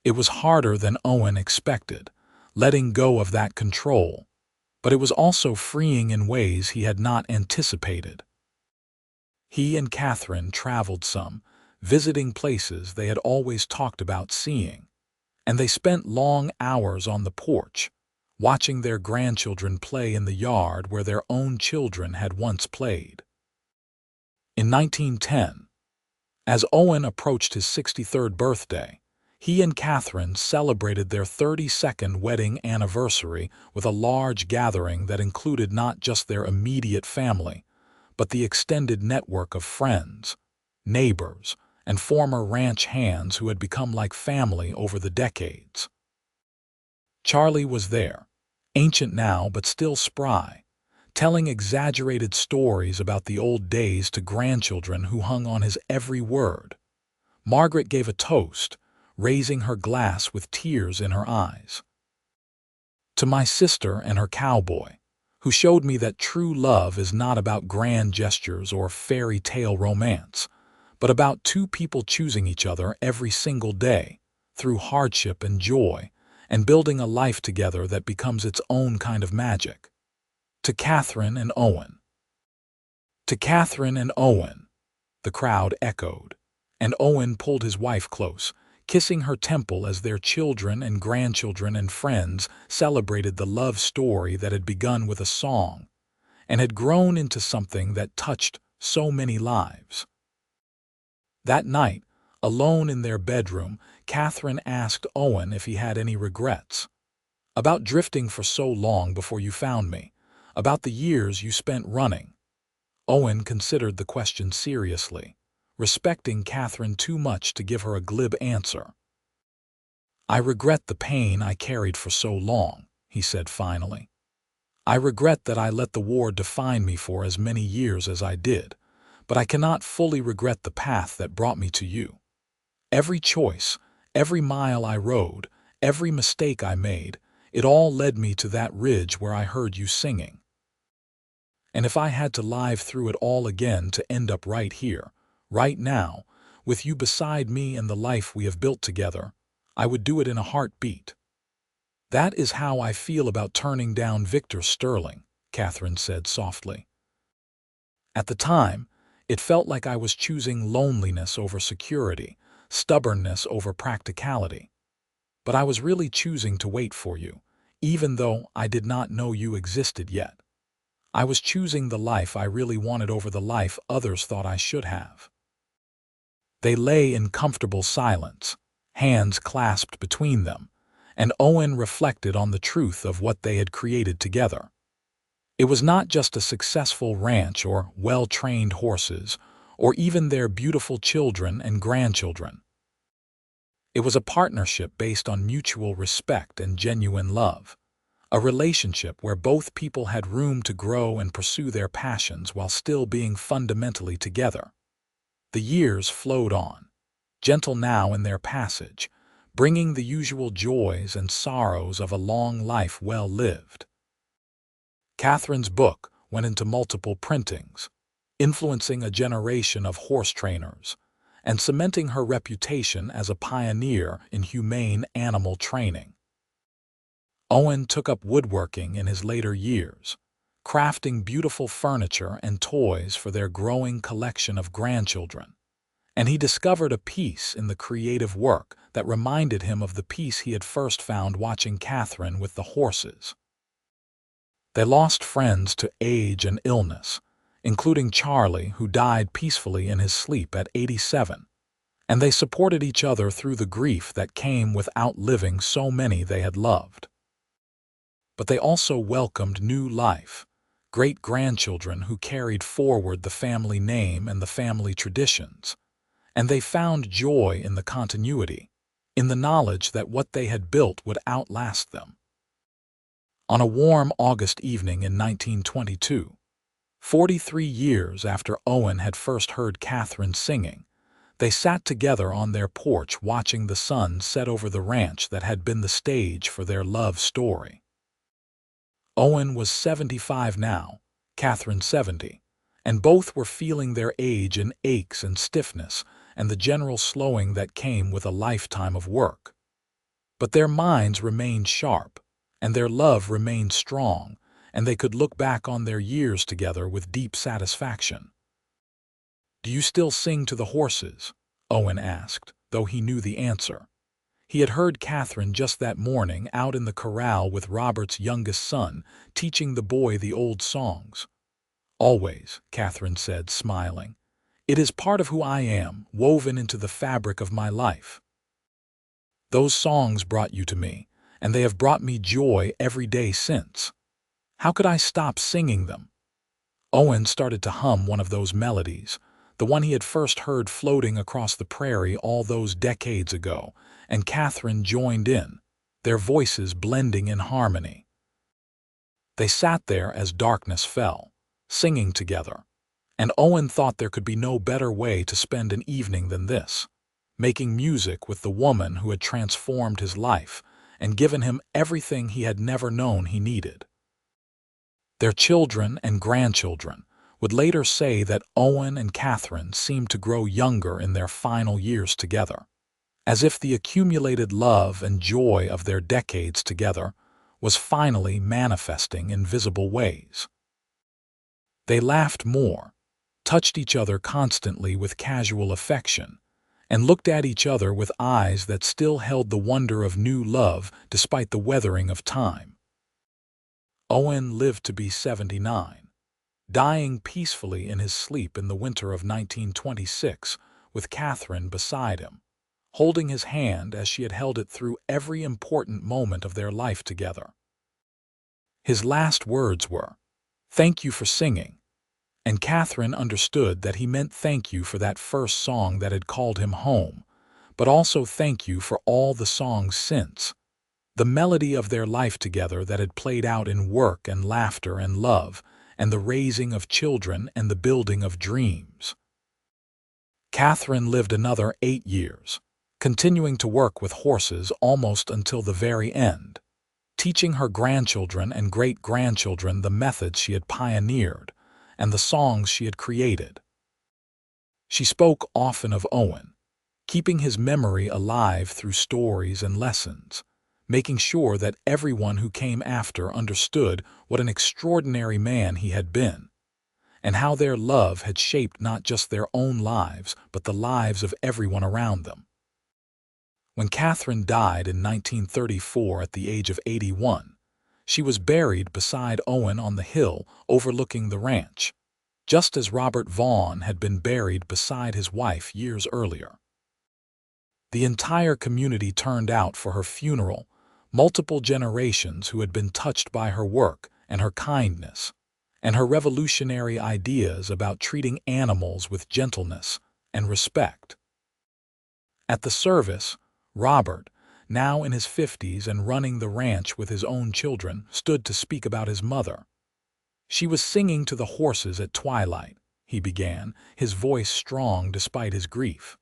It was harder than Owen expected, letting go of that control, but it was also freeing in ways he had not anticipated. He and Katherine traveled some, visiting places they had always talked about seeing, and they spent long hours on the porch, watching their grandchildren play in the yard where their own children had once played. In 1910, as Owen approached his 63rd birthday, he and Katherine celebrated their 32nd wedding anniversary with a large gathering that included not just their immediate family, but the extended network of friends, neighbors, and former ranch hands who had become like family over the decades. Charlie was there, ancient now but still spry, telling exaggerated stories about the old days to grandchildren who hung on his every word. Margaret gave a toast, raising her glass with tears in her eyes. "To my sister and her cowboy, who showed me that true love is not about grand gestures or fairy tale romance, but about two people choosing each other every single day, through hardship and joy, and building a life together that becomes its own kind of magic. To Katherine and Owen. To Katherine and Owen, the crowd echoed, and Owen pulled his wife close, kissing her temple as their children and grandchildren and friends celebrated the love story that had begun with a song and had grown into something that touched so many lives. That night, alone in their bedroom, Katherine asked Owen if he had any regrets. About drifting for so long before you found me, about the years you spent running. Owen considered the question seriously, respecting Katherine too much to give her a glib answer. I regret the pain I carried for so long, he said finally. I regret that I let the war define me for as many years as I did, but I cannot fully regret the path that brought me to you. Every choice, every mile I rode, every mistake I made, it all led me to that ridge where I heard you singing. And if I had to live through it all again to end up right here, right now, with you beside me and the life we have built together, I would do it in a heartbeat. That is how I feel about turning down Victor Sterling, Katherine said softly. At the time, it felt like I was choosing loneliness over security, stubbornness over practicality. But I was really choosing to wait for you, even though I did not know you existed yet. I was choosing the life I really wanted over the life others thought I should have. They lay in comfortable silence, hands clasped between them, and Owen reflected on the truth of what they had created together. It was not just a successful ranch or well-trained horses, or even their beautiful children and grandchildren. It was a partnership based on mutual respect and genuine love, a relationship where both people had room to grow and pursue their passions while still being fundamentally together. The years flowed on, gentle now in their passage, bringing the usual joys and sorrows of a long life well lived. Katherine's book went into multiple printings, influencing a generation of horse trainers and cementing her reputation as a pioneer in humane animal training. Owen took up woodworking in his later years, crafting beautiful furniture and toys for their growing collection of grandchildren, and he discovered a peace in the creative work that reminded him of the peace he had first found watching Katherine with the horses. They lost friends to age and illness, including Charlie, who died peacefully in his sleep at 87, and they supported each other through the grief that came with outliving so many they had loved. But they also welcomed new life, great-grandchildren who carried forward the family name and the family traditions, and they found joy in the continuity, in the knowledge that what they had built would outlast them. On a warm August evening in 1922, 43 years after Owen had first heard Katherine singing, they sat together on their porch watching the sun set over the ranch that had been the stage for their love story. Owen was 75 now, Katherine 70, and both were feeling their age in aches and stiffness and the general slowing that came with a lifetime of work. But their minds remained sharp, and their love remained strong, and they could look back on their years together with deep satisfaction. "Do you still sing to the horses?" Owen asked, though he knew the answer. He had heard Katherine just that morning out in the corral with Robert's youngest son, teaching the boy the old songs. "Always," Katherine said, smiling. "It is part of who I am, woven into the fabric of my life. Those songs brought you to me, and they have brought me joy every day since. How could I stop singing them?" Owen started to hum one of those melodies, the one he had first heard floating across the prairie all those decades ago, and Katherine joined in, their voices blending in harmony. They sat there as darkness fell, singing together, and Owen thought there could be no better way to spend an evening than this, making music with the woman who had transformed his life and given him everything he had never known he needed. Their children and grandchildren would later say that Owen and Katherine seemed to grow younger in their final years together, as if the accumulated love and joy of their decades together was finally manifesting in visible ways. They laughed more, touched each other constantly with casual affection, and looked at each other with eyes that still held the wonder of new love despite the weathering of time. Owen lived to be 79, dying peacefully in his sleep in the winter of 1926, with Katherine beside him, holding his hand as she had held it through every important moment of their life together. His last words were, "Thank you for singing," and Katherine understood that he meant thank you for that first song that had called him home, but also thank you for all the songs since, the melody of their life together that had played out in work and laughter and love, and the raising of children and the building of dreams. Katherine lived another 8 years, continuing to work with horses almost until the very end, teaching her grandchildren and great-grandchildren the methods she had pioneered and the songs she had created. She spoke often of Owen, keeping his memory alive through stories and lessons, making sure that everyone who came after understood what an extraordinary man he had been, and how their love had shaped not just their own lives, but the lives of everyone around them. When Katherine died in 1934 at the age of 81, she was buried beside Owen on the hill overlooking the ranch, just as Robert Vaughn had been buried beside his wife years earlier. The entire community turned out for her funeral, multiple generations who had been touched by her work and her kindness, and her revolutionary ideas about treating animals with gentleness and respect. At the service, Robert, now in his 50s and running the ranch with his own children, stood to speak about his mother. "She was singing to the horses at twilight," he began, his voice strong despite his grief.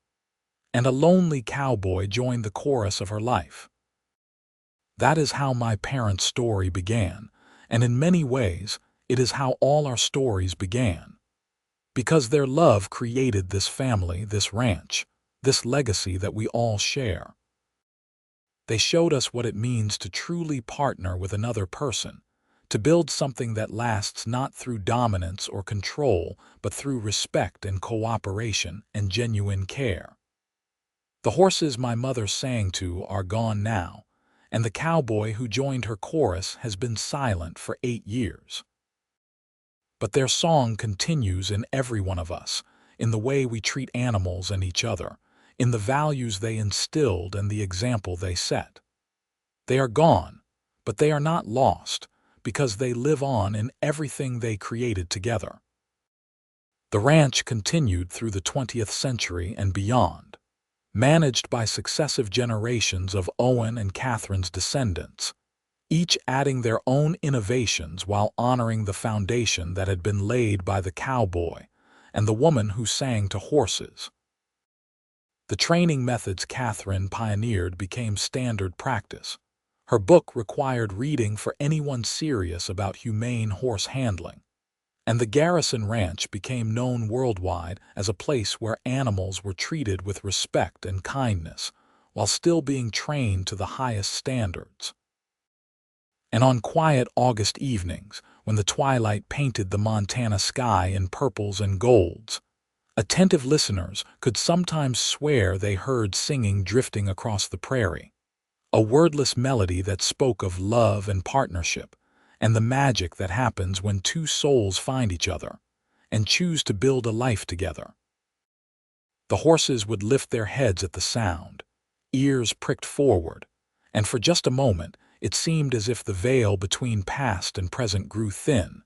"And a lonely cowboy joined the chorus of her life. That is how my parents' story began, and in many ways, it is how all our stories began. Because their love created this family, this ranch, this legacy that we all share. They showed us what it means to truly partner with another person, to build something that lasts not through dominance or control, but through respect and cooperation and genuine care. The horses my mother sang to are gone now, and the cowboy who joined her chorus has been silent for 8 years. But their song continues in every one of us, in the way we treat animals and each other, in the values they instilled and the example they set. They are gone, but they are not lost, because they live on in everything they created together." The ranch continued through the 20th century and beyond, managed by successive generations of Owen and Katherine's descendants, each adding their own innovations while honoring the foundation that had been laid by the cowboy and the woman who sang to horses. The training methods Katherine pioneered became standard practice. Her book required reading for anyone serious about humane horse handling, and the Garrison Ranch became known worldwide as a place where animals were treated with respect and kindness while still being trained to the highest standards. And on quiet August evenings, when the twilight painted the Montana sky in purples and golds, attentive listeners could sometimes swear they heard singing drifting across the prairie, a wordless melody that spoke of love and partnership, and the magic that happens when two souls find each other and choose to build a life together. The horses would lift their heads at the sound, ears pricked forward, and for just a moment it seemed as if the veil between past and present grew thin,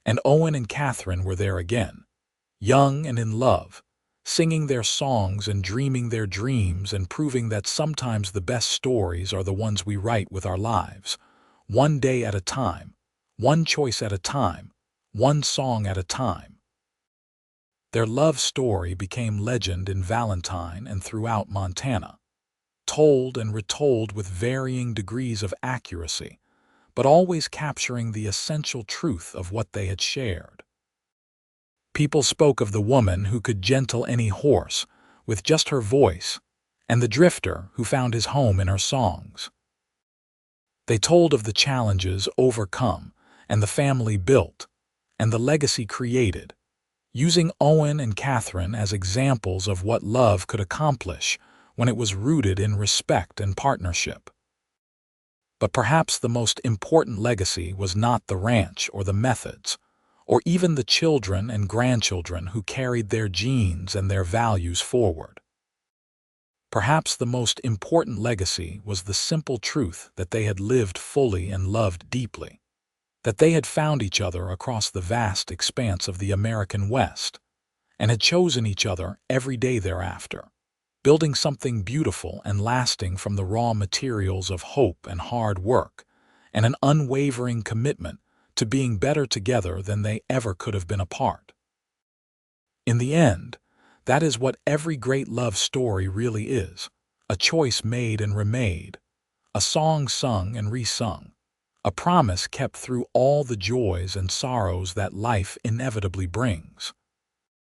and Owen and Katherine were there again, young and in love, singing their songs and dreaming their dreams and proving that sometimes the best stories are the ones we write with our lives, one day at a time, one choice at a time, one song at a time. Their love story became legend in Valentine and throughout Montana, told and retold with varying degrees of accuracy, but always capturing the essential truth of what they had shared. People spoke of the woman who could gentle any horse with just her voice, and the drifter who found his home in her songs. They told of the challenges overcome and the family built, and the legacy created, using Owen and Katherine as examples of what love could accomplish when it was rooted in respect and partnership. But perhaps the most important legacy was not the ranch or the methods, or even the children and grandchildren who carried their genes and their values forward. Perhaps the most important legacy was the simple truth that they had lived fully and loved deeply, that they had found each other across the vast expanse of the American West, and had chosen each other every day thereafter, building something beautiful and lasting from the raw materials of hope and hard work, and an unwavering commitment to being better together than they ever could have been apart. In the end, that is what every great love story really is: a choice made and remade, a song sung and resung, a promise kept through all the joys and sorrows that life inevitably brings.